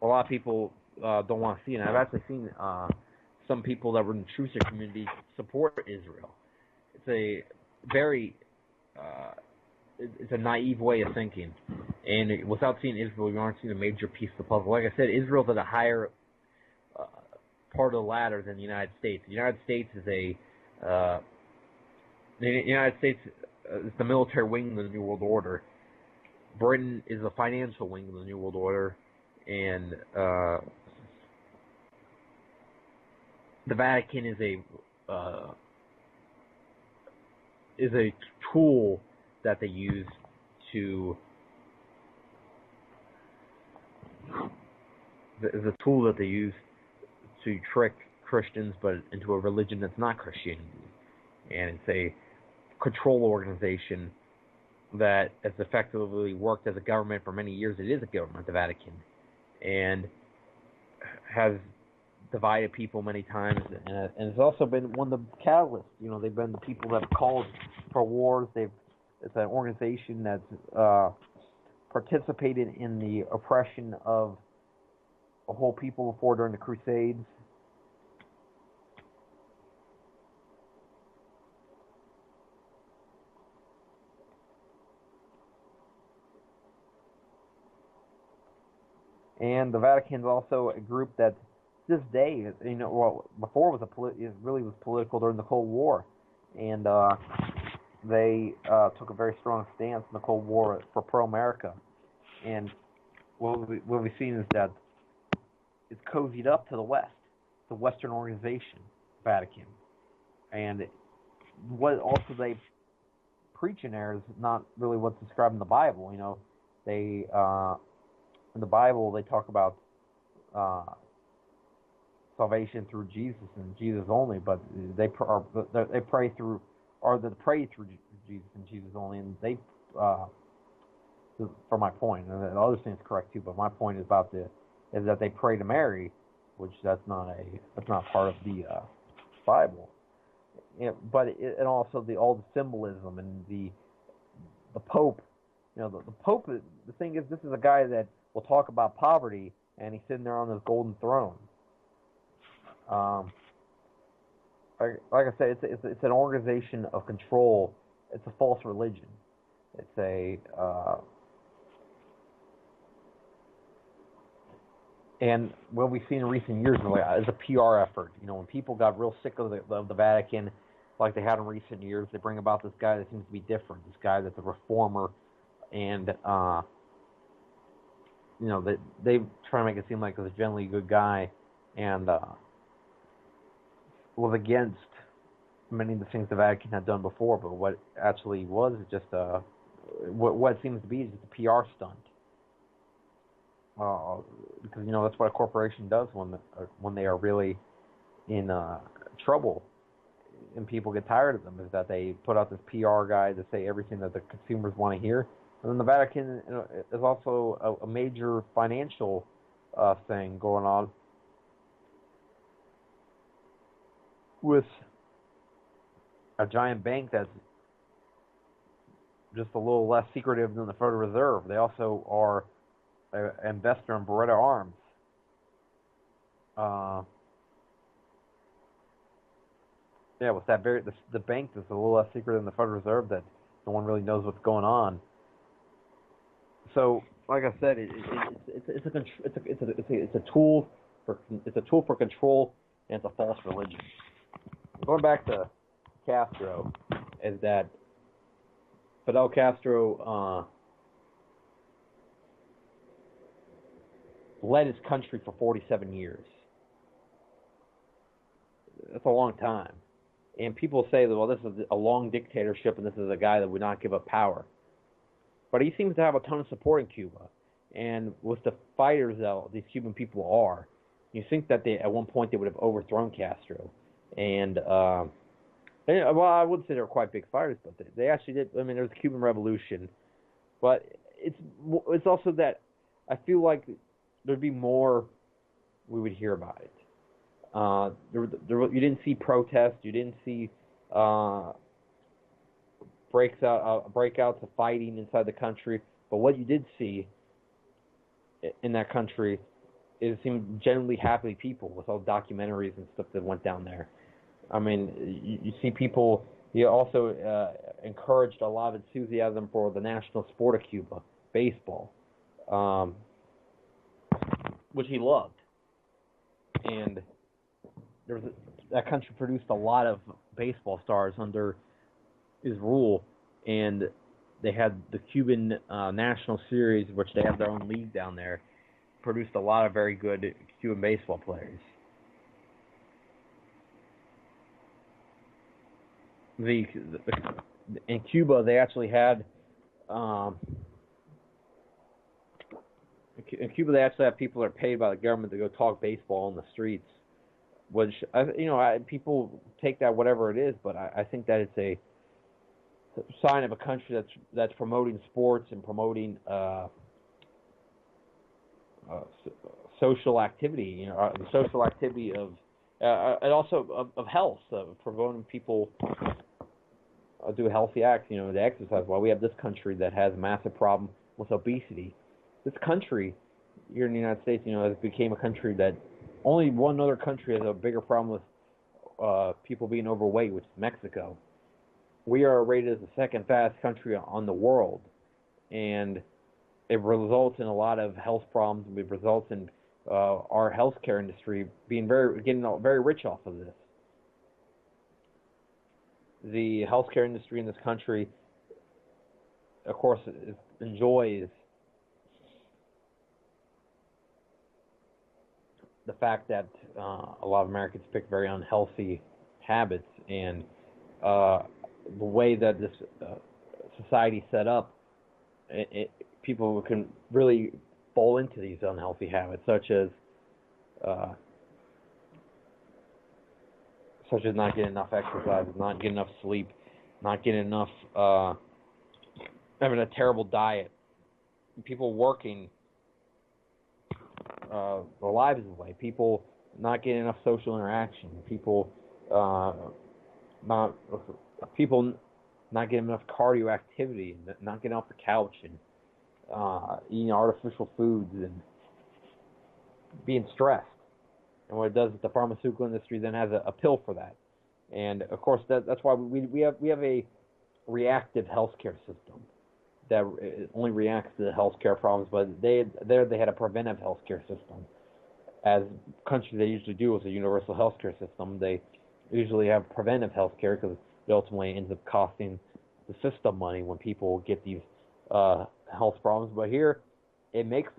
a lot of people don't want to see it. And I've actually seen some people that were in the Trucer community support Israel. It's a very it's a naive way of thinking, and without seeing Israel, you aren't seeing a major piece of the puzzle. Like I said, Israel's at a higher part of the ladder than the United States. The United States is is the military wing of the New World Order. Britain is the financial wing of the New World Order, and the Vatican is a tool that they use to trick Christians, but into a religion that's not Christianity. And it's a control organization that has effectively worked as a government for many years. It is a government, the Vatican, and has divided people many times, and it's also been one of the catalysts. They've been the people that have called for wars. It's an organization that's participated in the oppression of a whole people before during the Crusades. And the Vatican is also a group that, this day, before it really was political during the Cold War, and they took a very strong stance in the Cold War for pro-America. And what we've seen is that it's cozied up to the West, the Western organization, Vatican. And what also they preach in there is not really what's described in the Bible. They in the Bible they talk about salvation through Jesus and Jesus only, but they pray through Jesus and Jesus only, and they for my point, and the other thing is correct too, but my point is that they pray to Mary, which that's not part of the Bible. But and also all the symbolism and the Pope. The Pope. The thing is, this is a guy that will talk about poverty, and he's sitting there on this golden throne. Like I said, it's an organization of control. It's a false religion. And what we've seen in recent years is a PR effort. When people got real sick of the Vatican, like they had in recent years, they bring about this guy that seems to be different. This guy that's a reformer, and they try to make it seem like he's a generally good guy, and was against many of the things the Vatican had done before. But what actually was just what it seems to be is just a PR stunt. Because that's what a corporation does when they are really in trouble, and people get tired of them, is that they put out this PR guy to say everything that the consumers want to hear. And then the Vatican is also a major financial thing going on with a giant bank that's just a little less secretive than the Federal Reserve. They also are an investor in Beretta Arms. With that the bank that's a little less secret than the Federal Reserve, that no one really knows what's going on. So, like I said, it's a tool for control, and it's a false religion. Going back to Castro, is that Fidel Castro led his country for 47 years. That's a long time. And people say that, well, this is a long dictatorship and this is a guy that would not give up power. But he seems to have a ton of support in Cuba. And with the fighters that these Cuban people are, you think that at one point they would have overthrown Castro. And, well, I wouldn't say they were quite big fighters, but they actually did. I mean, there was the Cuban Revolution. But it's also that I feel like there'd be more we would hear about it. You didn't see protests. You didn't see breakouts of fighting inside the country. But what you did see in that country is seemed genuinely happy people, with all documentaries and stuff that went down there. I mean, you see people. He also encouraged a lot of enthusiasm for the national sport of Cuba, baseball, which he loved. And that country produced a lot of baseball stars under his rule, and they had the Cuban National Series, which they have their own league down there, produced a lot of very good Cuban baseball players. In Cuba, they actually had in Cuba they actually have people that are paid by the government to go talk baseball on the streets, which people take that whatever it is, but I think that it's a sign of a country that's promoting sports and promoting social activity, the social activity of and also of health, promoting people do healthy acts, to exercise. While we have this country that has a massive problem with obesity, this country here in the United States, has became a country that only one other country has a bigger problem with people being overweight, which is Mexico. We are rated as the second fastest country on the world, and it results in a lot of health problems. It results in our healthcare industry getting very rich off of this. The healthcare industry in this country, of course, enjoys the fact that a lot of Americans pick very unhealthy habits, and the way that this society is set up, people can really fall into these unhealthy habits, such as not getting enough exercise, not getting enough sleep, not getting enough, having a terrible diet, people working their lives away, people not getting enough social interaction, people not getting enough cardio activity, not getting off the couch, and eating artificial foods, and being stressed. And what it does is the pharmaceutical industry then has a pill for that. And of course that's why we have a reactive healthcare system that only reacts to the healthcare problems, but they had a preventive healthcare system as countries they usually do with a universal healthcare system, they usually have preventive healthcare because it ultimately ends up costing the system money when people get these health problems. But here, it makes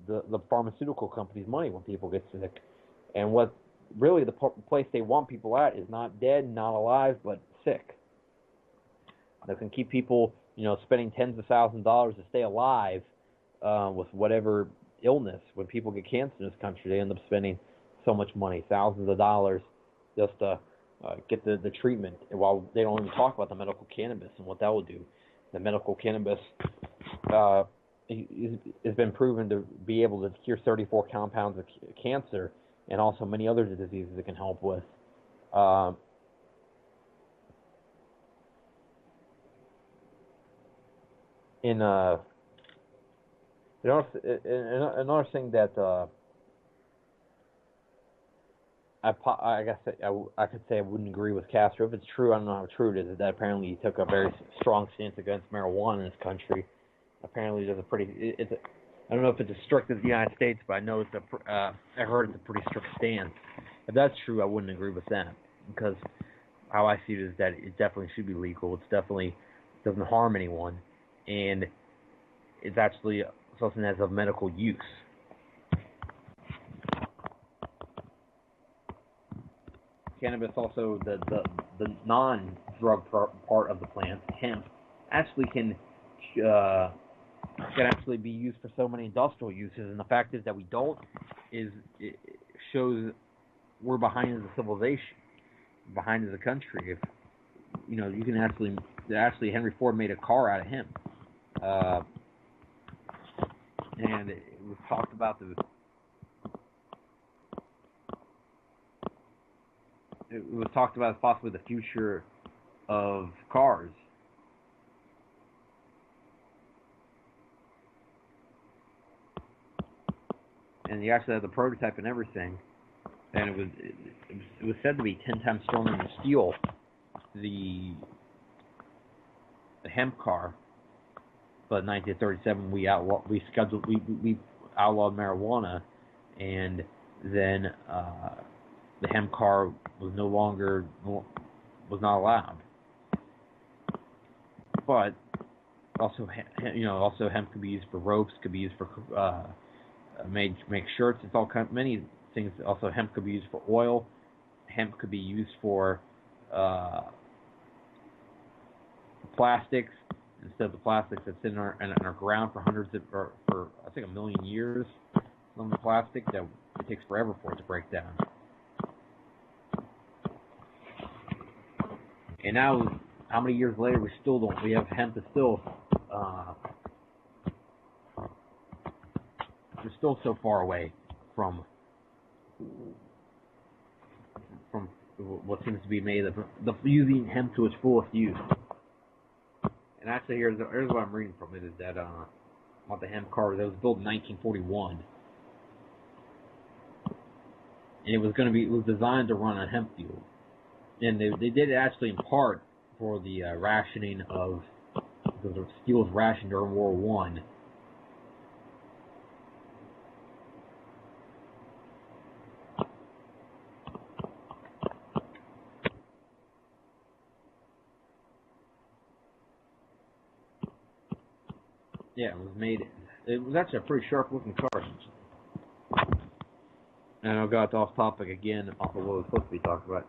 the pharmaceutical companies money when people get sick. And what really the place they want people at is not dead, not alive, but sick. That can keep people, spending tens of thousands of dollars to stay alive with whatever illness. When people get cancer in this country, they end up spending so much money, thousands of dollars, just to get the treatment. And while they don't even talk about the medical cannabis and what that will do. The medical cannabis has been proven to be able to cure 34 compounds of cancer and also many other diseases it can help with. Another thing that I guess I could say I wouldn't agree with Castro. If it's true, I don't know how true it is that apparently he took a very strong stance against marijuana in this country. Apparently, there's I don't know if it's as strict as the United States, but I know I heard it's a pretty strict stance. If that's true, I wouldn't agree with that, because how I see it is that it definitely should be legal. It's definitely doesn't harm anyone, and it's actually something that's of medical use. Cannabis, also the non-drug part of the plant, hemp, actually can actually be used for so many industrial uses. And the fact is that we don't it shows we're behind as a civilization, behind as a country. If you can actually Henry Ford made a car out of hemp, and it was talked about as possibly the future of cars. And you actually had the prototype and everything, and it was said to be 10 times stronger than steel. The hemp car, but in 1937 we outlawed marijuana, and then the hemp car was not allowed. But also hemp could be used for ropes, could be used for make shirts. It's all many things. Also, hemp could be used for oil. Hemp could be used for plastics instead of the plastics that's in our ground for for I think 1 million years. Some of the plastic that it takes forever for it to break down. And now, how many years later, we have hemp is still we're still so far away from what seems to be made of using hemp to its fullest use. And actually, here's what I'm reading from it, is that about the hemp car that was built in 1941, and it was designed to run on hemp fuel. And they did it actually in part for the rationing of, because steel was rationed during World War I. Yeah, it was actually a pretty sharp looking car. And I got off topic again off of what we were supposed to be talking about.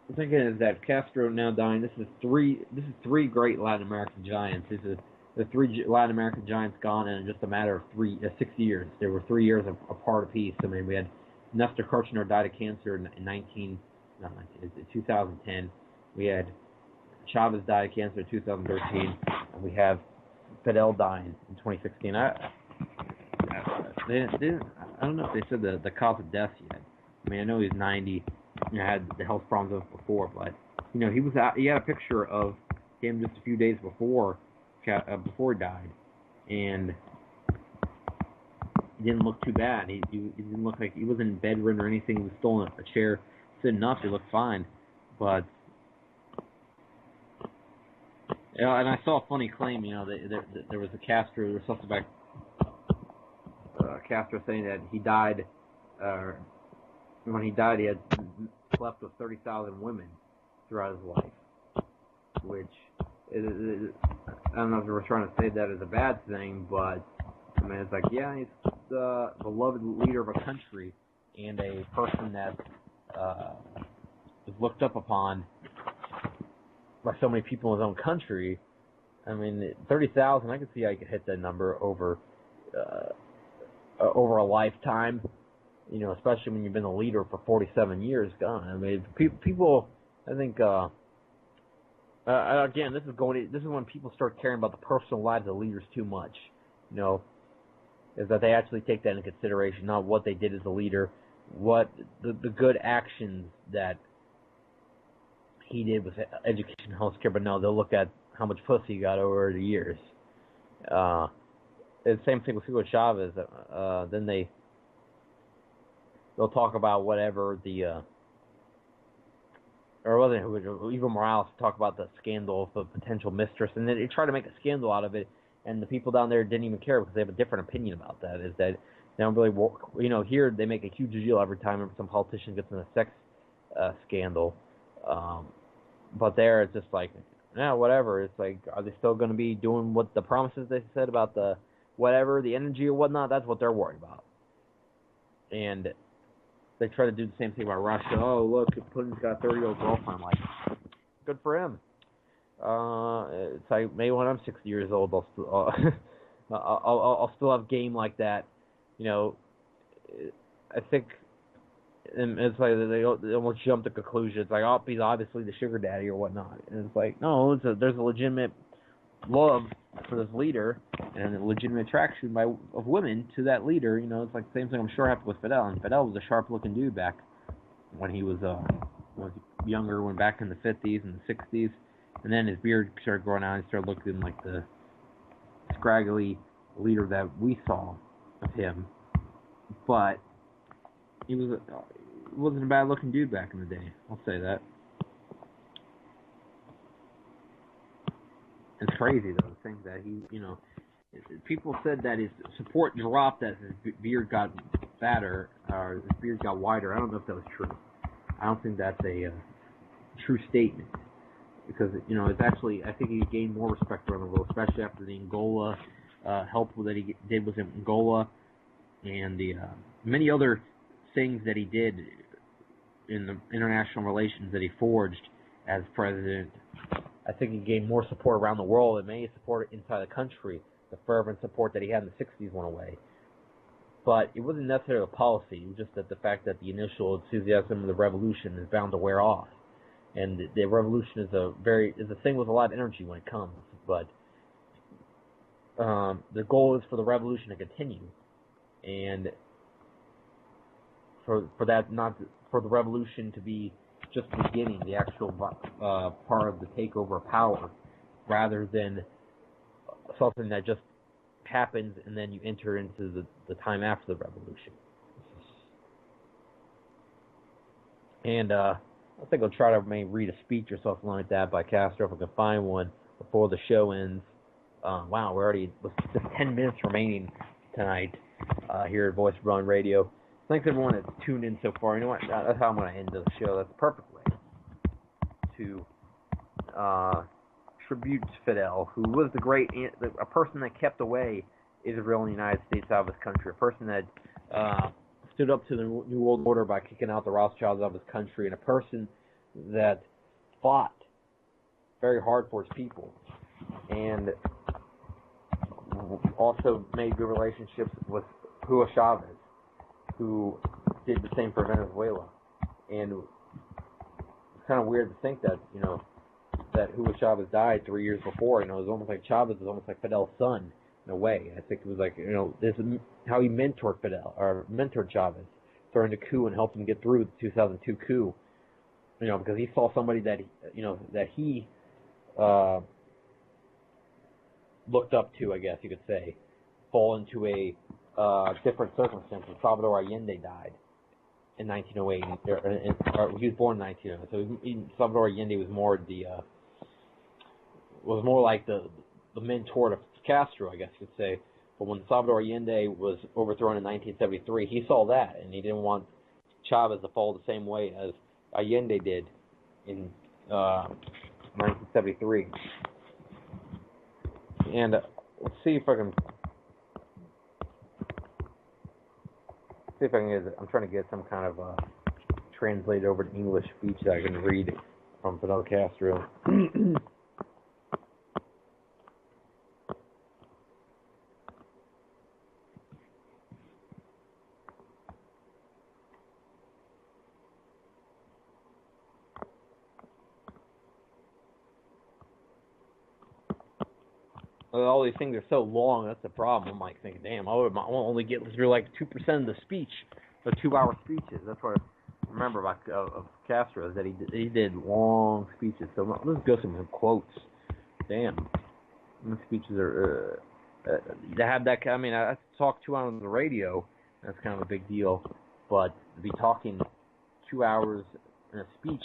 The thing is that Castro now dying. This is three great Latin American giants. The three Latin American giants gone in just a matter of 6 years. There were 3 years apart apiece. I mean, we had Nestor Kirchner died of cancer in 2010. We had Chavez died of cancer in 2013, and we have Fidel dying in 2016. I don't know if they said the cause of death yet. I mean, I know he's 90. Had the health problems before, but he had a picture of him just a few days before he died, and he didn't look too bad. He didn't look like he wasn't bedridden or anything. He was still in a chair sitting up. He looked fine, but and I saw a funny claim. There was a Castro. There was something about Castro saying that he died when he died, he had slept with 30,000 women throughout his life, which is, I don't know if we're trying to say that as a bad thing, but I mean, it's like, yeah, he's the beloved leader of a country and a person that is looked up upon by so many people in his own country. I mean, 30,000, I could see how you could hit that number over a lifetime, you know, especially when you've been a leader for 47 years. God, I mean, people, I think, again, this is when people start caring about the personal lives of leaders too much, you know, is that they actually take that into consideration, not what they did as a leader, what the good actions that he did with education and healthcare, but no, they'll look at how much pussy he got over the years. The same thing with Hugo Chavez. Then they'll talk about whatever or wasn't it Evo Morales talk about the scandal of a potential mistress, and then they try to make a scandal out of it, and the people down there didn't even care because they have a different opinion about that. Is that they don't really work, you know, here they make a huge deal every time some politician gets in a sex scandal, but there it's just like, yeah, whatever. It's like, are they still going to be doing what the promises they said about the whatever, the energy or whatnot? That's what they're worried about. And they try to do the same thing about Russia. Oh, look, Putin's got a 30-year-old girlfriend. Like, good for him. It's like, maybe when I'm 60 years old, I'll still have game like that. You know, I think it's like they almost jump to conclusions. It's like, oh, he's obviously the sugar daddy or whatnot. And it's like, no, there's a legitimate love for this leader and a legitimate attraction of women to that leader. You know, it's like the same thing I'm sure happened with Fidel. And Fidel was a sharp-looking dude back when he was younger, when back in the 50s and the 60s. And then his beard started growing out and he started looking like the scraggly leader that we saw of him. But he wasn't a bad-looking dude back in the day. I'll say that. It's crazy, though, to think that he, you know, people said that his support dropped as his beard got fatter, or his beard got wider. I don't know if that was true. I don't think that's a true statement. Because, you know, it's actually, I think he gained more respect around the world, especially after the Angola help that he did with Angola, and the many other things that he did in the international relations that he forged as president. I think he gained more support around the world and many support inside the country. The fervent support that he had in the 60s went away. But it wasn't necessarily a policy. It was just that the fact that the initial enthusiasm of the revolution is bound to wear off. And the revolution is a thing with a lot of energy when it comes. But the goal is for the revolution to continue. And for the revolution to be just the beginning, the actual part of the takeover of power, rather than something that just happens and then you enter into the time after the revolution. And I think I'll try to maybe read a speech or something like that by Castro if I can find one before the show ends. Wow, we're already with just 10 minutes remaining tonight here at Voice of Run Radio. Thanks everyone that's tuned in so far. You know what? That's how I'm going to end the show. That's the perfect way to tribute Fidel, who was a person that kept away Israel and the United States out of his country, a person that stood up to the New World Order by kicking out the Rothschilds out of his country, and a person that fought very hard for his people, and also made good relationships with Hugo Chavez, who did the same for Venezuela. And it's kind of weird to think that, you know, that Hugo Chavez died 3 years before. You know, it was almost like Chavez was almost like Fidel's son in a way. I think it was like, you know, this is how he mentored Fidel, or mentored Chavez during the coup and helped him get through the 2002 coup. You know, because he saw somebody that, you know, that he looked up to, I guess you could say, fall into a different circumstances. Salvador Allende died in 1908. He was born in 1908. So Salvador Allende was more like the mentor to Castro, I guess you could say. But when Salvador Allende was overthrown in 1973, he saw that, and he didn't want Chavez to fall the same way as Allende did in 1973. And let's see if I can get. I'm trying to get some kind of translated over to English speech that I can read from Fidel Castro. All these things are so long, that's the problem. I'm like thinking, damn, I will only get through like 2% of the speech, the 2-hour speeches. That's what I remember about of Castro, is that he did long speeches. So let's go through some quotes. Damn, these speeches are to have that. I mean, I talk 2 hours on the radio. That's kind of a big deal, but to be talking 2 hours in a speech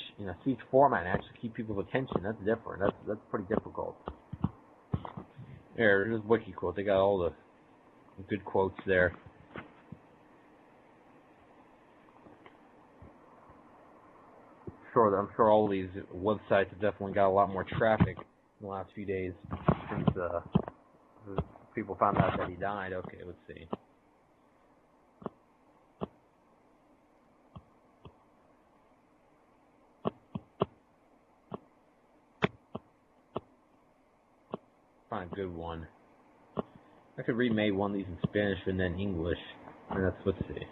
format and actually keep people's attention, that's different. That's pretty difficult. Here's wiki quote. They got all the good quotes there. I'm sure all these websites have definitely got a lot more traffic in the last few days since people found out that he died. Okay, let's see. Find a good one. I could remake one of these in Spanish and then English. And let's see.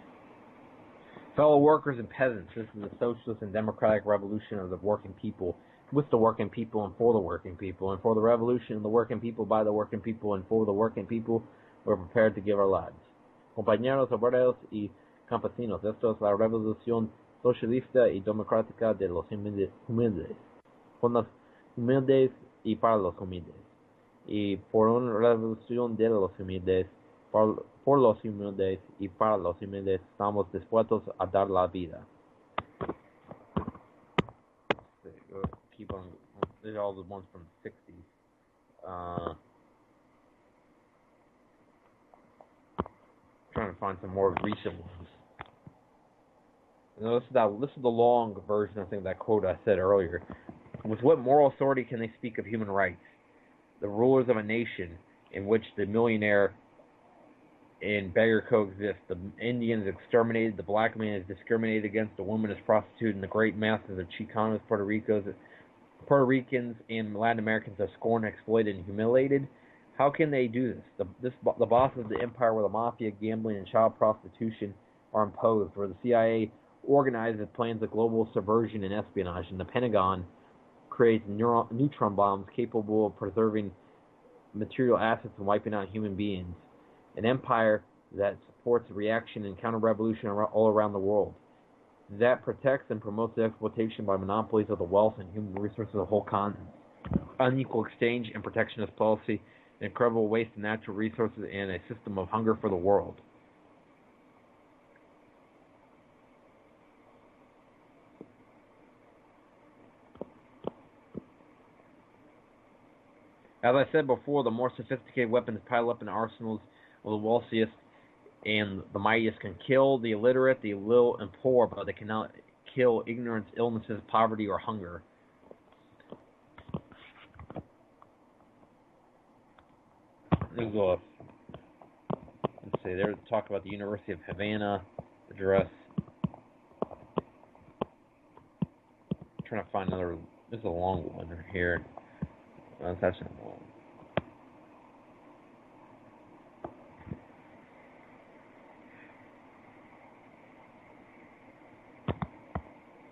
Fellow workers and peasants, this is the socialist and democratic revolution of the working people, with the working people and for the working people, and for the revolution of the working people, by the working people, and for the working people, we're prepared to give our lives. Compañeros obreros y campesinos, esto es la revolución socialista y democrática de los humildes, con los humildes y para los humildes. Y por una revolución de los humildes, por los humildes y para los humildes, estamos dispuestos a dar la vida. Keep on. These are all the ones from the 60s. Trying to find some more recent ones. Now, this is the long version, I think, of that quote I said earlier. With what moral authority can they speak of human rights? The rulers of a nation in which the millionaire and beggar coexist. The Indian is exterminated, the black man is discriminated against, the woman is prostituted, and the great masses of Chicanos, Puerto Ricans, and Latin Americans are scorned, exploited, and humiliated. How can they do this? The bosses of the empire where the mafia, gambling, and child prostitution are imposed, where the CIA organizes plans of global subversion and espionage, and the Pentagon creates neutron bombs capable of preserving material assets and wiping out human beings. An empire that supports reaction and counter-revolution all around the world. That protects and promotes the exploitation by monopolies of the wealth and human resources of the whole continent. Unequal exchange and protectionist policy, an incredible waste of natural resources, and a system of hunger for the world. As I said before, the more sophisticated weapons pile up in the arsenals of the wealthiest and the mightiest can kill the illiterate, the ill, and poor, but they cannot kill ignorance, illnesses, poverty, or hunger. Let's see, they're talking about the University of Havana address. I'm trying to find another. This is a long one right here. That's actually long.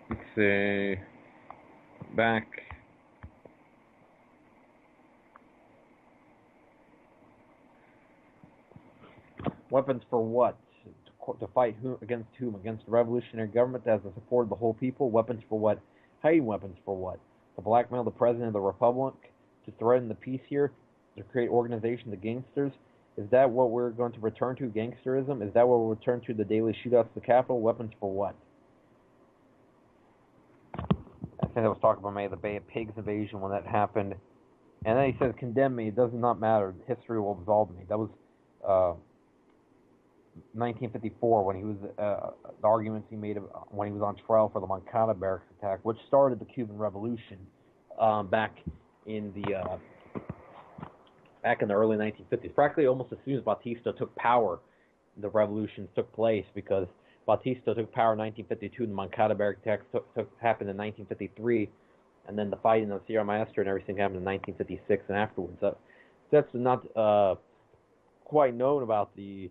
Let's see. Back. Weapons for what? To fight against whom? Against the revolutionary government that has the support of the whole people? Weapons for what? Hiding weapons for what? To blackmail the president of the republic? To threaten the peace here? To create organizations of gangsters? Is that what we're going to return to? Gangsterism? Is that what we'll return to? The daily shootouts at the Capitol? Weapons for what? I think I was talking about maybe the Bay of Pigs invasion when that happened. And then he says, condemn me. It does not matter. History will absolve me. That was 1954, when he was the arguments he made when he was on trial for the Moncada barracks attack, which started the Cuban Revolution back in the early 1950s. Practically almost as soon as Batista took power, the revolution took place, because Batista took power in 1952, and the Moncada barracks attack happened in 1953, and then the fighting of Sierra Maestra and everything happened in 1956 and afterwards. That's not quite known about the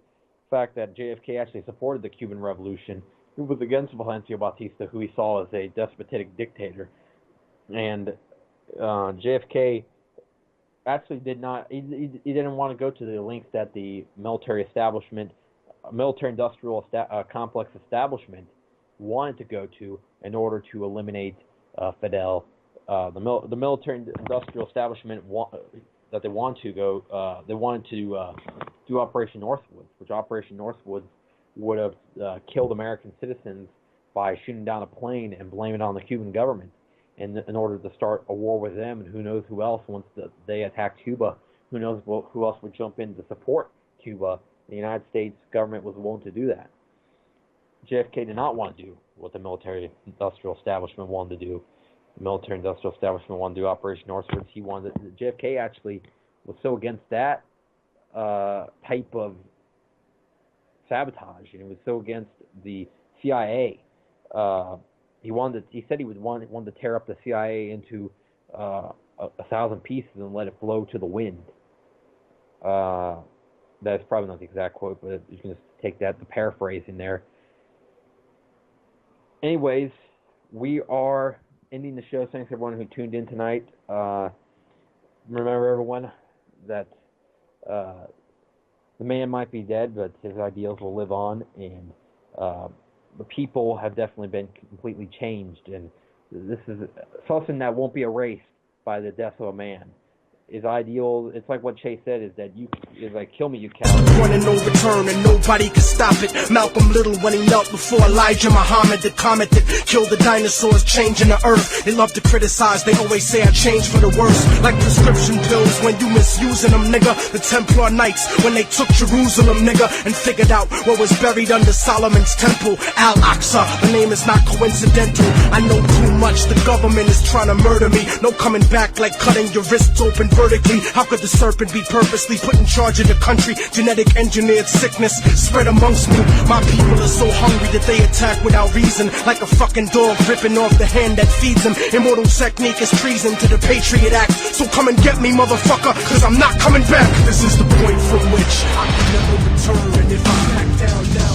fact that JFK actually supported the Cuban Revolution. He was against Fulgencio Batista, who he saw as a despotic dictator. And JFK actually did not, he didn't want to go to the lengths that the military-industrial complex establishment wanted to go to in order to eliminate Fidel. The military-industrial establishment that they wanted to do Operation Northwoods, which Operation Northwoods would have killed American citizens by shooting down a plane and blaming it on the Cuban government in order to start a war with them. And who knows who else, once they attacked Cuba, who knows who else would jump in to support Cuba. The United States government was willing to do that. JFK did not want to do what the military-industrial establishment wanted to do. The military-industrial establishment wanted to do Operation Northwoods. JFK actually was so against that type of sabotage, and he was so against the CIA. He said he would want to tear up the CIA into 1,000 pieces and let it blow to the wind. That's probably not the exact quote, but you can just take that, the paraphrase in there. Anyways, we are ending the show. Thanks everyone who tuned in tonight. Remember, everyone, that the man might be dead, but his ideals will live on, and the people have definitely been completely changed, and this is something that won't be erased by the death of a man. His ideal, it's like what Chase said, is that kill me, you coward. Running no return and nobody can stop it. Malcolm Little, when he knelt before Elijah Muhammad, the comet that killed the dinosaurs, changing the earth. They love to criticize, they always say I changed for the worse. Like prescription pills when you misusing them, nigga. The Templar Knights, when they took Jerusalem, nigga, and figured out what was buried under Solomon's temple. Al-Aqsa, the name is not coincidental. I know too much, the government is trying to murder me. No coming back like cutting your wrists open vertically. How could the serpent be purposely put in charge of the country? Genetic engineered sickness spread amongst me. My people are so hungry that they attack without reason, like a fucking dog ripping off the hand that feeds them. Immortal technique is treason to the Patriot Act. So come and get me, motherfucker, cause I'm not coming back. This is the point from which I can never return. And if I back down now,